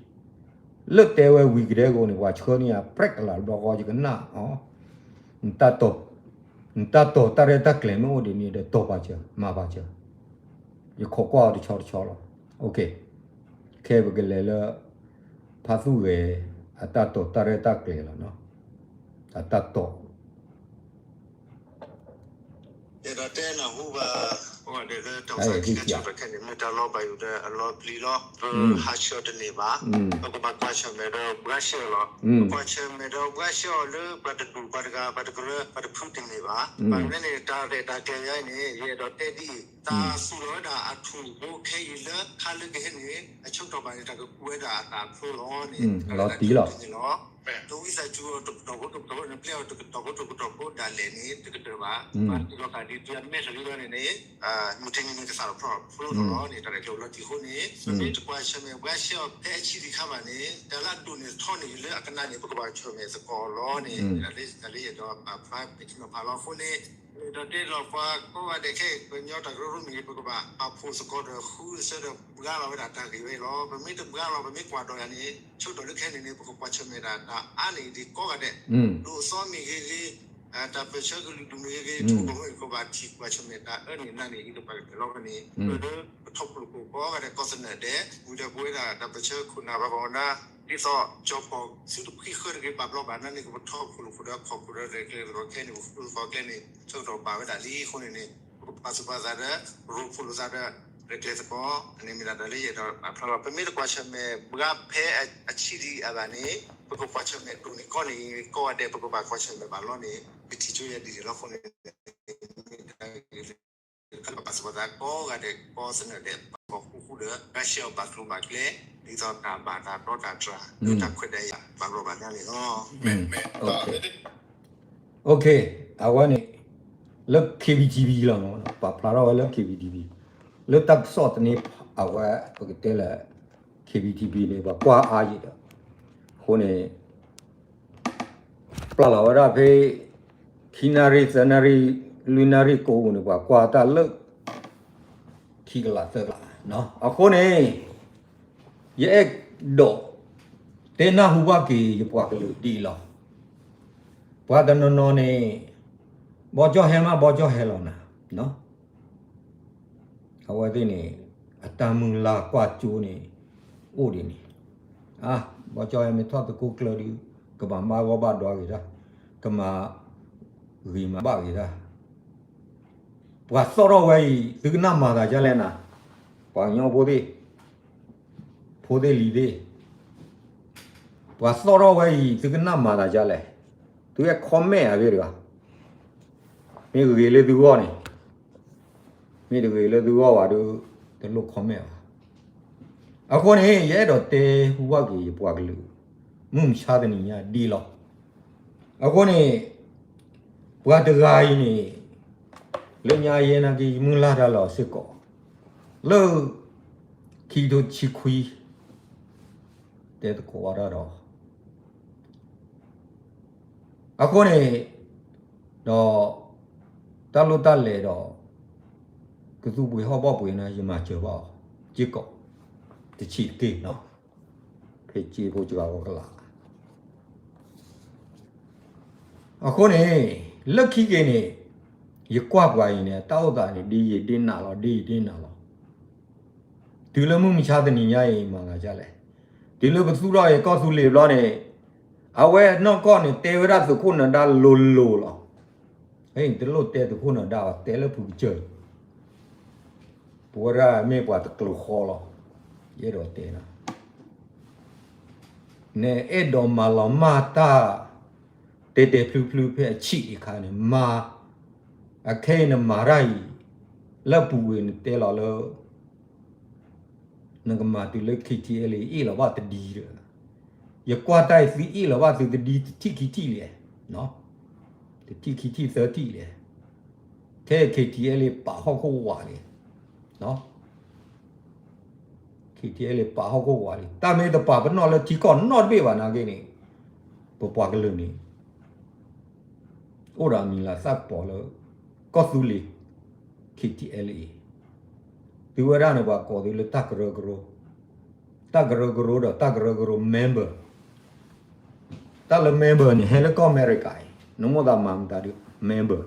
လွတ်တဲဝဲဝီကတဲ့ကိုနေကွာချောနေရပရက်လာတော့ကောကြီးကနာဟောတတ်တော့တရတဲ့ကလမိုဒီနေတဲ့တော့ပါချာမပါချာရခေါ်ကွာတချောလောโอเคခဲဘကလေလဖာစုရေအတတ်တော့တရတဲ့ကလေလောနော်အတတ်တော့ဒါတဲနာဟူပါဟိုတဲ့တော့ဆက်ကြည့်ကြပါခင်ဗျာတာလောပါယူတဲ့အလောပလီလောဟာရှော့တနေပါဘကဘာချမေတော့ဘရရှောလောဘာချမေတော့ဘရရှောလို့ဘတ်တူဘတ်ကဘတ်ကရဘတ်ဖုတင်နေပါဘာလဲနေတာတဲ့တာကြရိုင်းနေရတော့တဲ့ဒီတာဆူရောတာအထူဘိုခဲရလခါလကဟနေအချုပ်တော့ပါနေတာကကွဲတာတာဖလိုလောနေလောတီလောတော့ဝိစာကျူတော့နေပလေတော့ဒါလည်းနေတကယ်ပါဘာလို့ကဒီပြန်မဲ့ဆိုရနေမတင်နေကစားတော့ဖလိုလောနေတာလေလို့ဒီခုနေစနေတကွာရှမေဝါရှော့တဲ့ချီဒီခါမနေတလာတူနေထောနေလေအကနာနေပကပါချုံနေစကောလောနေလေတော့5ပစ်မပါလောဖုနေတော့တဲ့တော့ပါကိုကတဲ့ခဲကိုညောတာကရုမီပကပါအဖို့စကောတော့ခူးစတော့ဘဂါလောတာတာကြီးပဲလောဗမိတဘဂါလောဗမိကွာတော့ရနေချုပ်တော့လက်ခဲနေပကပါချုံနေတာအာနေဒီကောကတဲ့လို့စောမီကြီး တာပချက်ကလူမျိုးရဲ့သူ့ဘုံကိုပါတိကွာချမေတာအဲ့ဒီနာနေဒီပါတော့ကနေတော့ထောက်လို့ပေါ်ကတဲ့ကောစနေတဲ့ဘူးတဲ့ဘွေးတာတာပချက်ခုနာဘာဘောနာဒီတော့ကြောပေါ်စုပ်ခိခရကေပါဘလောဘာနာနေကိုထောက်လို့ခေါ်ခေါ်ရဲကလေးတော့ခဲနေဘူးဖောက်ကလေးချို့တော့ပါဝဲတာလီခုနေနေပါစပါဇာရရူဖူဇာရရကလေးပေါ်အနေမီလာတယ်ရတော့အဖလာပမေကွာချမေဘာဖဲအချီဒီအဘာနေပကကွာချမေတူနီကောနီကောတဲ့ပကပါကွာချမေဘာလို့နေပတီချိုရဒီလောက်ခုနေကပါစပါဇာကောကတဲ့ကောစနေတဲ့ပေါ်ခုတဲ့ရရှိဘတ်လူဘတ်လေဒီတော့တာဘာတာတော့တာထရာဒီတာခွတဲ့ဘာလို့ဘာလဲနော်โอเคအဝနေလက် KBTV လောနော်ပါပလာတော့လက် KBTV လက်တပ်စော့တနေအဝပကတဲလာ KBTV နေပါကွာအားရတော့ဟိုနေပလာဝရဖေခီနာရီစနာရီလူနာရီကိုနေပါကွာတာလက်ခီကလာသလာနော်အခုနေရဲ့တော့တေနာဟူပါကီရပွားကလေးဒီလောဘွားတနော်နေဘောကြောဟဲမဘောကြောဟဲလောနာနော်အဝသိနေအတမူလာကွာကျိုးနေအိုဒီနေဘောကြောဟဲမထော့တကူကလော်ဒီကဘာမာဘောဘာတော့ကြီးတာကမာရီမာဘာကြီးတာဘွားစောတော့ဝဲဒီကနာမာတာကြလဲနာဘွားညောဖို့သေးလီသေးဘွားစောတော့ဝဲဒီကနာမာတာကြလဲသူရဲ့ comment အပြည့်တွေကမိကလေးလေသူရောနေမိတကယ်လေသူရောပါတို့ဒီလို comment အခုနေရဲတော့တဲဟူဝကကြီးပွားကလူမုံချာတဲ့ညာဒီလောအခုနေဘွားတကားကြီးနေလူညာရဲနာကြီးမူလာတာလောစစ်ကောလောခီတို့ချီခွီတဲ့ကောရတော့အခုနေတော့တလို့တက်လေတော့ကသူပွေဟောပေါ့ပွေနာရမချေပေါ့ကြည့်ကောတချီကေနော်ဖေးကြည့်ဖို့ကြောက်ကလာအခုနေလက်ခိကေနေရကွာပွားရင်တောက်တာနေဒီရတင်းနာတော့ဒီတင်းနာတော့ဒီလိုမှမချတဲ့ညရင်မှာလာကြလဲဒီလိုပစုတော့ရကောစုလေလောနေအဝဲနော်ကောနေတေဝရသုခုနဒါလိုလိုလောဟဲ့ဒီလိုတေတခုနဒါတဲလပူကျပူရာမေပွားတကလခေါ်လောရေတော့တေနာနေအဲ့တော်မလောမာတာတေတေဖလူဖလူဖဲအချိခါနေမာအခဲနမာရိုင်လက်ပူဝင်တေလောလောငကမာတူလက်ခိတီအလီလောဘာတဒီရရကွာတိုင်စီလောဘာသူတဒီတိခိတီလေနော်တိခိတီသတိလေခဲခိတီအလီပါဟောကိုဝါလေနော်ခိတီအလီပါဟောကိုဝါလေတာမေတပါဘနော်လေဒီကောနော့ပေးပါနာကိနေပပွားကလုံးနေအိုရာမီလာစပ်ပေါ်လို့ကောသူလီခိတီအလီဒီဝရနဘာကောဒီလတကရဂရောတော့တကရဂရော member တာလ member နေဟဲလကောအမေရိကန်နမောဒါမမ်တာဒီ member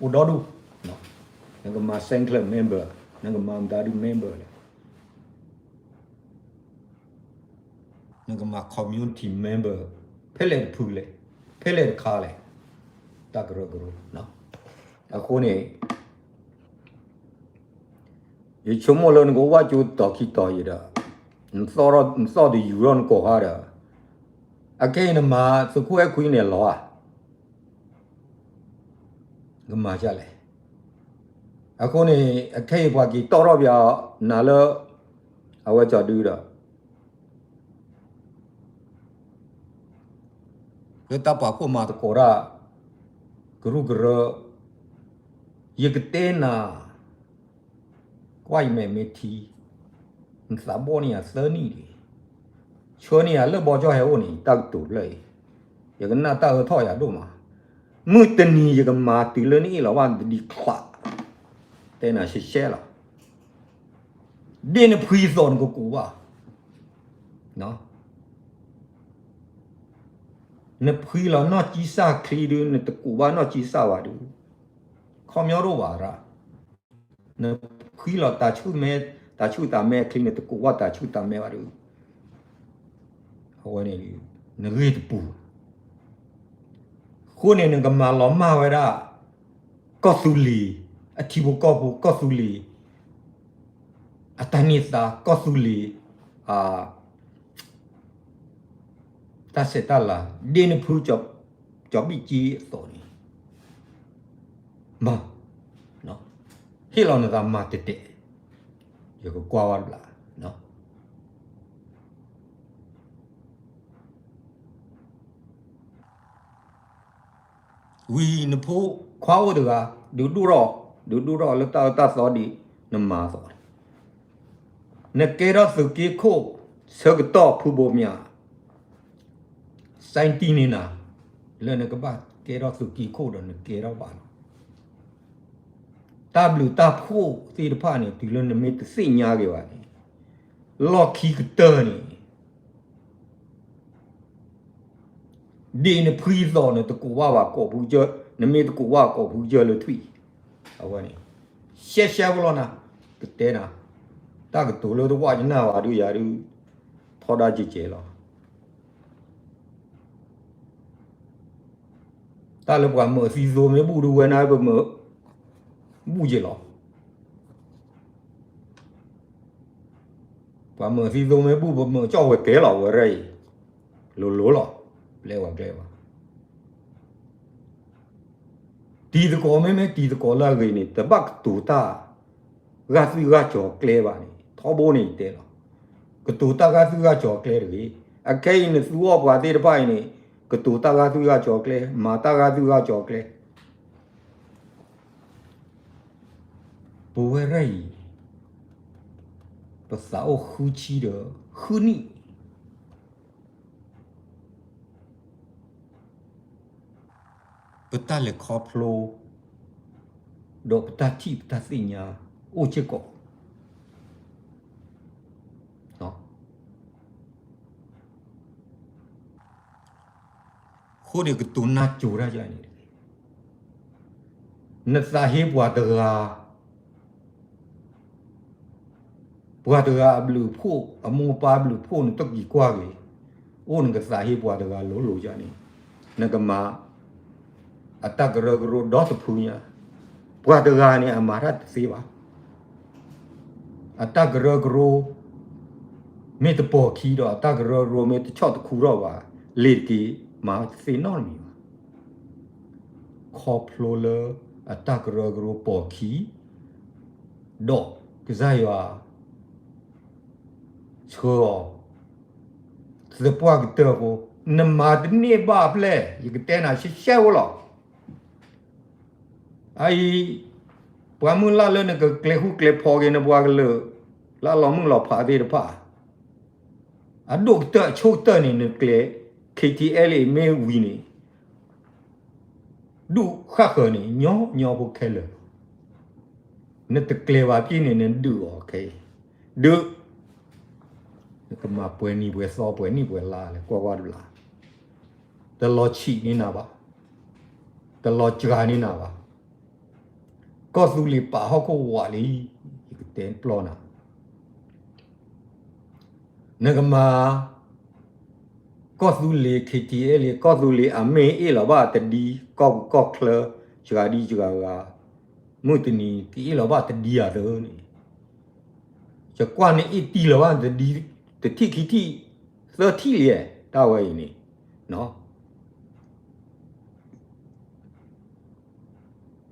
ဥဒေါ်ဒူနော်ငကမဆန်ကလ member ငကမမ်တာဒီ member ငကမ community member ဖဲလေဖူလေဖဲလေခါလေတကရဂရောနော်အခုနေये चुमोलन को वाजू ताकी तायरा नसरा दी यूरन को हारा अकेन मा सुकुए कुइने लवा गमा जाले अकोने अके बाकी तोरब्या नाल अवे जादुरा ये तापा को मा कोरा गुरु गुरु ये कतेना quay mẹ mẹ thì xã bò này sơ ni đi chua này lỡ bỏ cho heo này tao tụt lại giờ cái nào tao thôi à đâu mà mưa tên này giờ cái mà từ lớn này là bạn đi khóa tên là xe là điên là phi dọn của cụ à nó ne phi lo no chi sa kri du ne te ku ba no chi sa wa du khom yo ro wa ra ne phi lo ta chu ta me kri ne te ku wa ta chu ta me wa du ho ne ni ne ri te pu khu ne ne ga ma lo ma wa ra ko su li a thi bu ko su li atanita ko su li ta sẽ ta là đi nó phu cho bị chi tổ này mà nó khi nào nó ra mà tệ tệ giờ có qua vào là nó vì nó phu khóa vào được à đủ rõ là ta xóa đi nó mà rồi nó kê đó sự kia khô sợ cái to phu bố mẹ sai tin này nè lên cái bạn kê đó sự kỳ khô đó nó kê đó bạn ta blue ta phô thì được phải này thì lên nó mới tự sinh nhà cái bạn lo khí cái tơ này đi nó phi rồi nó tự cố vào cổ bùi chơi nó mới tự cố vào cổ bùi chơiเลยthủy ở đây xe vào nè cái tên nè ta cái tổ lơ nó qua như nào à đi à đi thọ đã chỉ chế rồi ta là quả mở xì rồi mới bù đủ cái này mở bù gì lọ quả mở xì rồi mới bù mở cho cái kế lọ ở đây lố lọ leo vào tí được có mấy tí được có là người này ta bắt tụ ta gạt cho kế vào này thọ bố này thế lọ cái tụ ta gạt cho kế rồi à cái này xua qua thế phải này cái tụ ta gạt cho kế mà ta gạt cho kế bố về đây bữa sau khu chi đó khu nị bữa ta lại khó flow độ bữa ta chi bữa ta sinh nhà ô chết cọ đó khu này cái tụ nát chủ ra vậy này nát sa hiệp qua từ qua từ blue phô mua pa blue phô nó tóc gì qua cái ô nó cái sa hiệp qua từ lỗ vậy này nó cái mà attack rồi đó tập phu nha qua từ này amarat xí ba attack rồi mấy tập bỏ khí đó attack rồi mấy tập chọn tập khu đó ba liệt cái mà xí non mi controller attack rồi bỏ khí đó cái gì vậy chưa giờ qua cái tờ cô nằm mà đến nè ba ple cái tên là xéo lọ ai qua mưa la lên cái kle hu kle phò cái nó qua cái lơ la lò mưng lò phá đi được phá à đồ tờ chốt tờ này nó kle KTL mấy vị này đủ khác hơn này nhỏ bộ khe lơ nó tự kle vào cái này nó đủ ok được cái mà bữa ni bữa sau bữa ni bữa la là qua được laแต่รอฉีนี่นะบ่แต่รอจานี่นะบ่ก็สุลิป่าเฮาก็ว่าลีอีกเต็นปลอนะนกมาก็สุลิ KTL ก็สุลิอเมเอละบ่ตะดีก็เคลจาดีจามุตนีที่ละบ่ตะดีอ่ะเด้อนี่จะกว่านี่อีตีละบ่ตะดีตะที่ที่เซอที่เลยตาไว้นี่เนาะ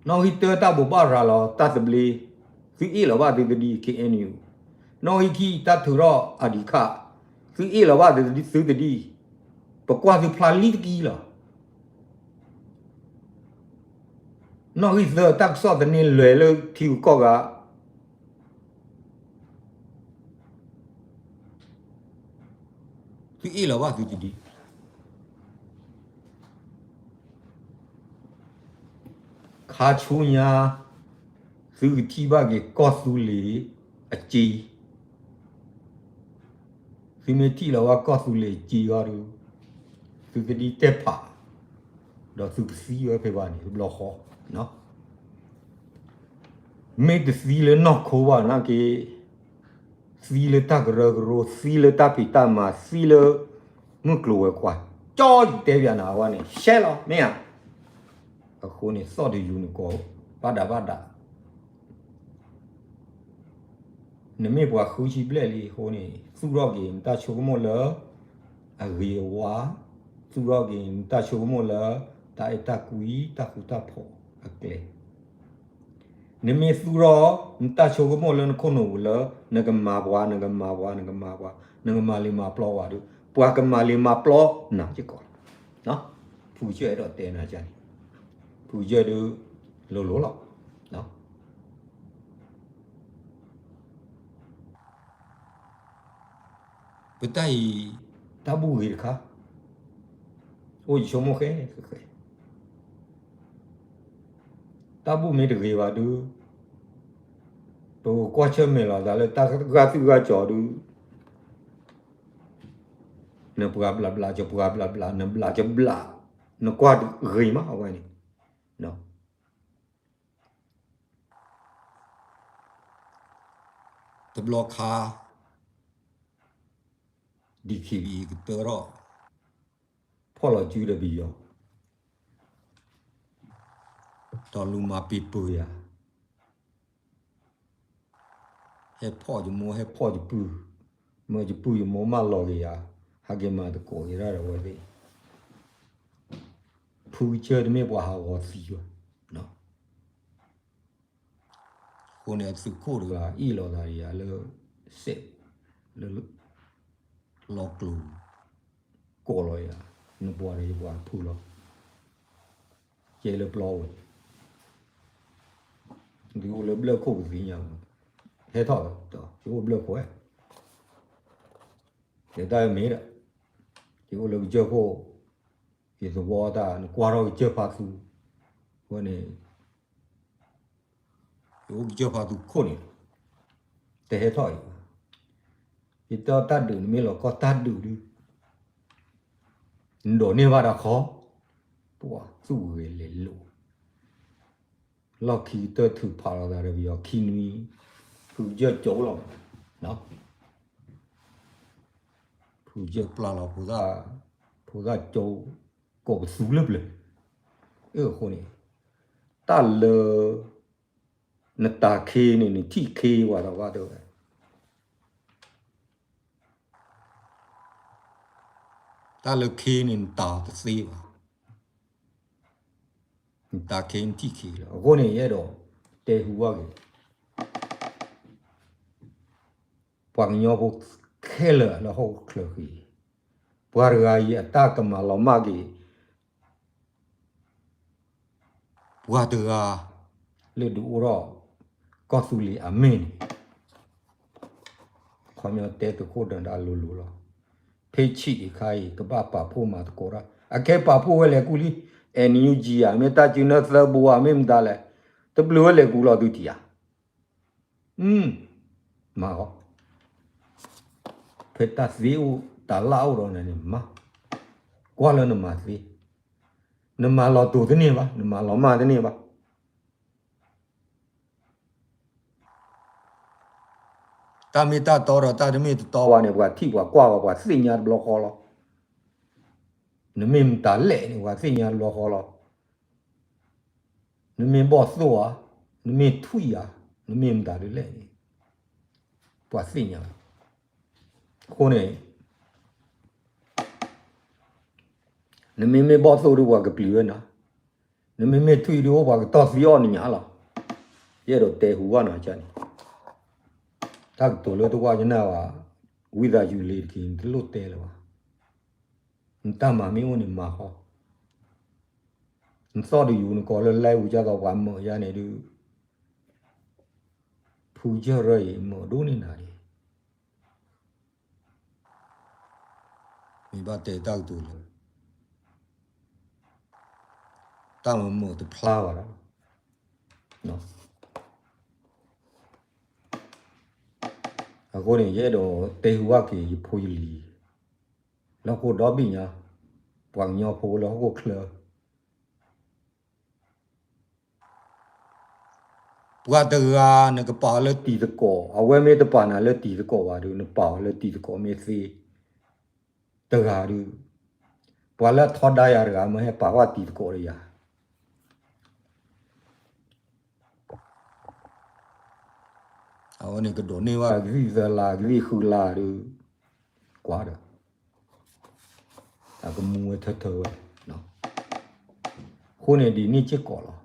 น้องฮิตเตอร์ตาบุบาราลอตัดบลีซื้ออีหล่ะว่าเดดี KNU น้องฮิกีตัดถือรออดีค่ะซื้ออีหล่ะว่าเดดีซื้อเดดีปกว่าซื้อพลาลิตกีล่ะน้องฮิตเตอร์ตักซอดนี่เลยที่ก็กะซื้ออีหล่ะว่าซื้อเดดีခါချူညာသူတိဘကေကောဆူလီအကြီးစီမတီလောကောဆူလီကြီးရူ သူကဒီတက်ပါတော့သူစီရဖေပါနေဘလောခေါ်နော်မေတစီလေနော်ခေါ်ပါနာကေစီလေတကရဂရိုစီလေတပီတမစီလေငုကလောကွာကြောတဲပြန်နာဝါနေရှဲလောမင်းအခုနေစော့တယူနေကောဘာဒါနမေဘွားခူချီပလက်လီဟိုနေစုရော့ကင်တချိုကမောလအရီဝါစုရော့ကင်တချိုကမောလတာအတကူီတခုတဖို့အကလေနမေစုရော့တချိုကမောလနခုနိုလနကမာဘွားနကမာလီမာပလောဝါဒပွားကမာလီမာပလောနာချကောနော်ဖူကျဲတော့တဲနာကြတယ်ဖူကျဲတို့လောလောက်နော်不带大不会的卡，我以前没开呢，大不没得开吧都，都过去没了，咱了大个角度，那不干不啦就不干不啦，那不啦就不啦，那挂的开嘛好玩呢，喏，这不拉卡。ဒီခီကတော့ဖော်လာကျူးတယ်ပြီးရောတော်လူမပီပူရဟဲဖော်ကြမိုးဟဲဖော်ကြပူမေကြပူရမိုးမလော်ရဟာကမတကိုရရဝဲသေးဖူချဲမေဘွားဟာဝစီရနော်ကိုနေစုကိုရအီလော်တာရလောစစ်လောလောကလူကိုလောရနဘွားရေဘွားဖူလောကျေလပလောဒီကိုလဘလခုတ်ပြီးညာဟဲထောက်တော့ဒီကိုဘလခွဲဒီတိုင်းမေးတာဒီကိုလကြောက်ကိုဒီသဘောတာကွာတော့ကြောက်ပါသူဟိုနေဒီကြောက်ပါသူခုနေတဲ့ဟဲထောက်ဒီတော့တတ်တူမေလောကတတ်တူဒီဒိုနေပါတော့ခေါ်ပွာသူ့ဝေလေလို့လောက်ခီတသူဖာလာတယ်ပြီးတော့ခီနွီဖူကြကြောလောက်နော်ဖူကြပလာလာဖူသာကြောကိုဆူလပ်လေခုနေတလနတာခေနေတိခေဝါတော့ตาลคีนินตาตซีวะตาเคนที่คีแล้วโกนี่เยดอเตหูวะเกปวงยอบุเคเลแล้วเฮาเคลคีปวารกายตากมาลอมากีปวาตาเลดูรอก็สุลีอาเมนขอมยอเตตโคดันดาลูๆลอဖေချီခါရီကပပဖို့မှာတကောရအခဲပဖို့ဝဲလေကူလီအန်ယူဂျီယာမေတာကျူနသဘူဝမေမဒါလေတဘလဝဲလေကူလောဒူတီယာမာဟောဖေတာစီဦးတာလာဦးရောနေမာကွာလနမစီနမလောတူတနေပါနမလောမတနေပါตามีตาตอรตาดมีตอวาเนี่ยว่าที่ว่ากว่าว่าสิญาบลอคอลนมิมตาเล่นี่ว่าสิญาบลอคอลนมิมบ่ซัวนมิทุยอ่ะนมิมตาเล่นี่ว่าสิญาคนเนี่ยนมิมบ่ซัวดูว่ากะปีนะนมิมทุยดูว่าก็ตอสิยอนี่ญาล่ะเยโดเตหูว่านะจานี่ตักตัวเลยตัวจะน่าว่าวิดาอยู่เลยกินทะลุเตลว่ะตามาไม่วันนี้มาเขาสอดอยู่นี่ก็เลยไล่อุจจาระวันเมื่อยานี่ดูผู้เจริญเมื่อดูนี่นาดิมีบาเตตักตัวเลยตามันเมื่อตัวพลาวะเนาะအခုနေရဲတော့တေဟူဝကေဖိုးလီလောက်ကိုတော့ပြီညာ ပွာညောဖိုလောကိုခလပွာတရာနကပါလတီတကောအဝဲမေတပါနာလတီတကောပါဒုနပါလတီတကောမေစီတရာဒုပွာလထောဒါယာရာမဟပါဝတီတကောရယာအော်နေကတော့နေဝါဂရီဇလာဂရီခူလာဒုကွာတော့အကမူဝထထဝဲနော်ခုနေဒီနိချစ်ကောလော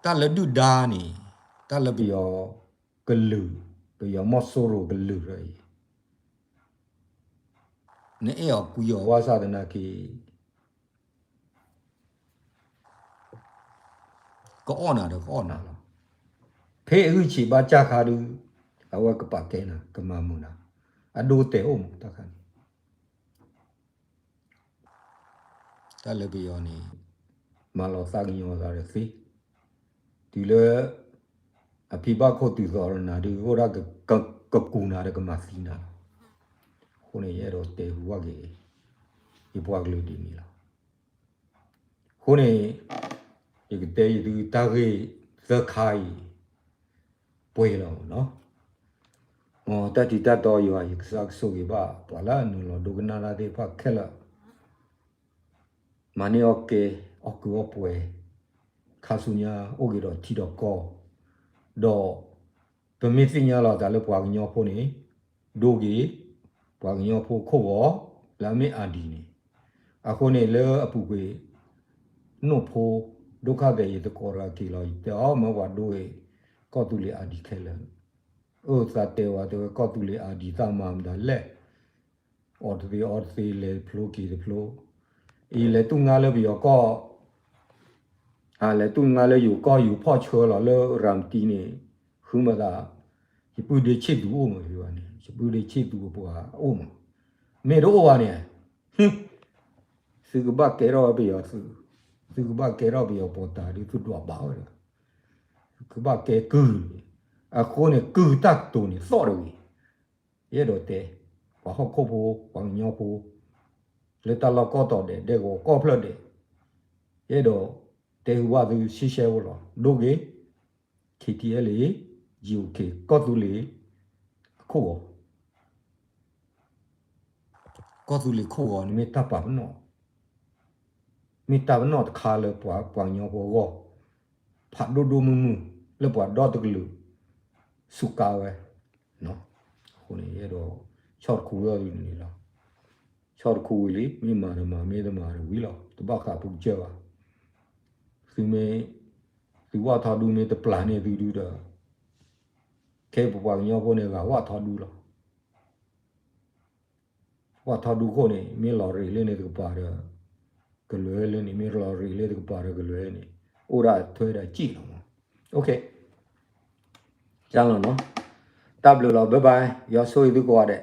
တလဒုဒါနီတလပီယောဂလူပီယောမော့ဆိုရိုဂလူရဲနေအောကူယောဝါသဒနာကီကောနာတော့ကောနာလားဖေအခုချီပါကြခါဒူအဝကပကဲနာကမမူနာအဒိုတေအုံတခါတလပီယောနီမလောစာကညောသားရစီဒီလေအဖိဘခုတ်တီစောရနာဒီဟိုရကကူနာရကမစီနာခုနေရတော့တေဟူဝကေဒီဘွားကလေးဒီနီလာခုနေဒီတေဒီတာခေဇခိုင်ပွဲလောနော်တတိတတော်ရွာယကစားဆိုကေပါပလာနူလောဒုကနာလာဒေဖခက်လာမနီโอเคအကူအပွဲခါဆုညာအိုကေတော့တီတော့ကောတော့ပမစ်စညာလာဒါလည်းပွားညောဖို့နေဒိုကေပွားညောဖို့ခို့ဘောလာမေအာဒီနေအခုနေလေအပူကေနှုတ်ဖို့ဒုက္ခတဲ့ရတကောရာကီလောတောမဝဒိုေကောတူလီအာဒီခဲလဥသတေဝတေကောတူလီအာဒီသမမ်ဒါလက်အော်ဒီလေဖလိုကီဖလိုอีเลตุงาเลบิโยก็เลตุงาเลอยู่ก็อยู่พ่อเชอหรอเลรามตีนี่คือมาดาฮิปุเดชิดูโมอยู่ว่านี่ฮิปุเดชิดูบัวโอ้มเมโรว่าเนี่ยซึกบะเกรอบิโยซึกบะเกรอบิโยปอตาดิสุดว่าบ่าวเลยคือบะเกกืออะโคเนี่ยกือตักตัวนี่ซอดเลยเยโดเตว่าฮอกโคโบวังญอโบလေတလောက်ကောတော့တဲ့ကိုကောဖလတ်တဲ့ရဲ့တော့တေဟူဝသူရှိရှဲဝလောဒိုကေ KTL လေ UK ကောတူလေခိုးကောတူလေခိုးနိမတပါဘနောမိတဘနောတခါလေပွားပွားညောဘောကောဖတ်ဒိုဒိုမူမူလေပွားဒေါ်တကလူစုကာဝဲနော်ခုနေရဲ့တော့ short ခူရောဒီနေလားชอดคูลิมีมาดมาเมดมาวิลอตบะคาปุเจวาซิเมสิวะทอดูเมตปลาเนดูดูดาเคปปะญอโพเนกะวะทอดูลอวะทอดูโคเนมีลอรีเลเนตกปาดกะลวยเลเนมีลอรีเลตกปาดกะลวยเนโอราถวยดาจิลอโอเคจังลอเนาะตับลอบ๊ายบายยอโซยดูกว่าเด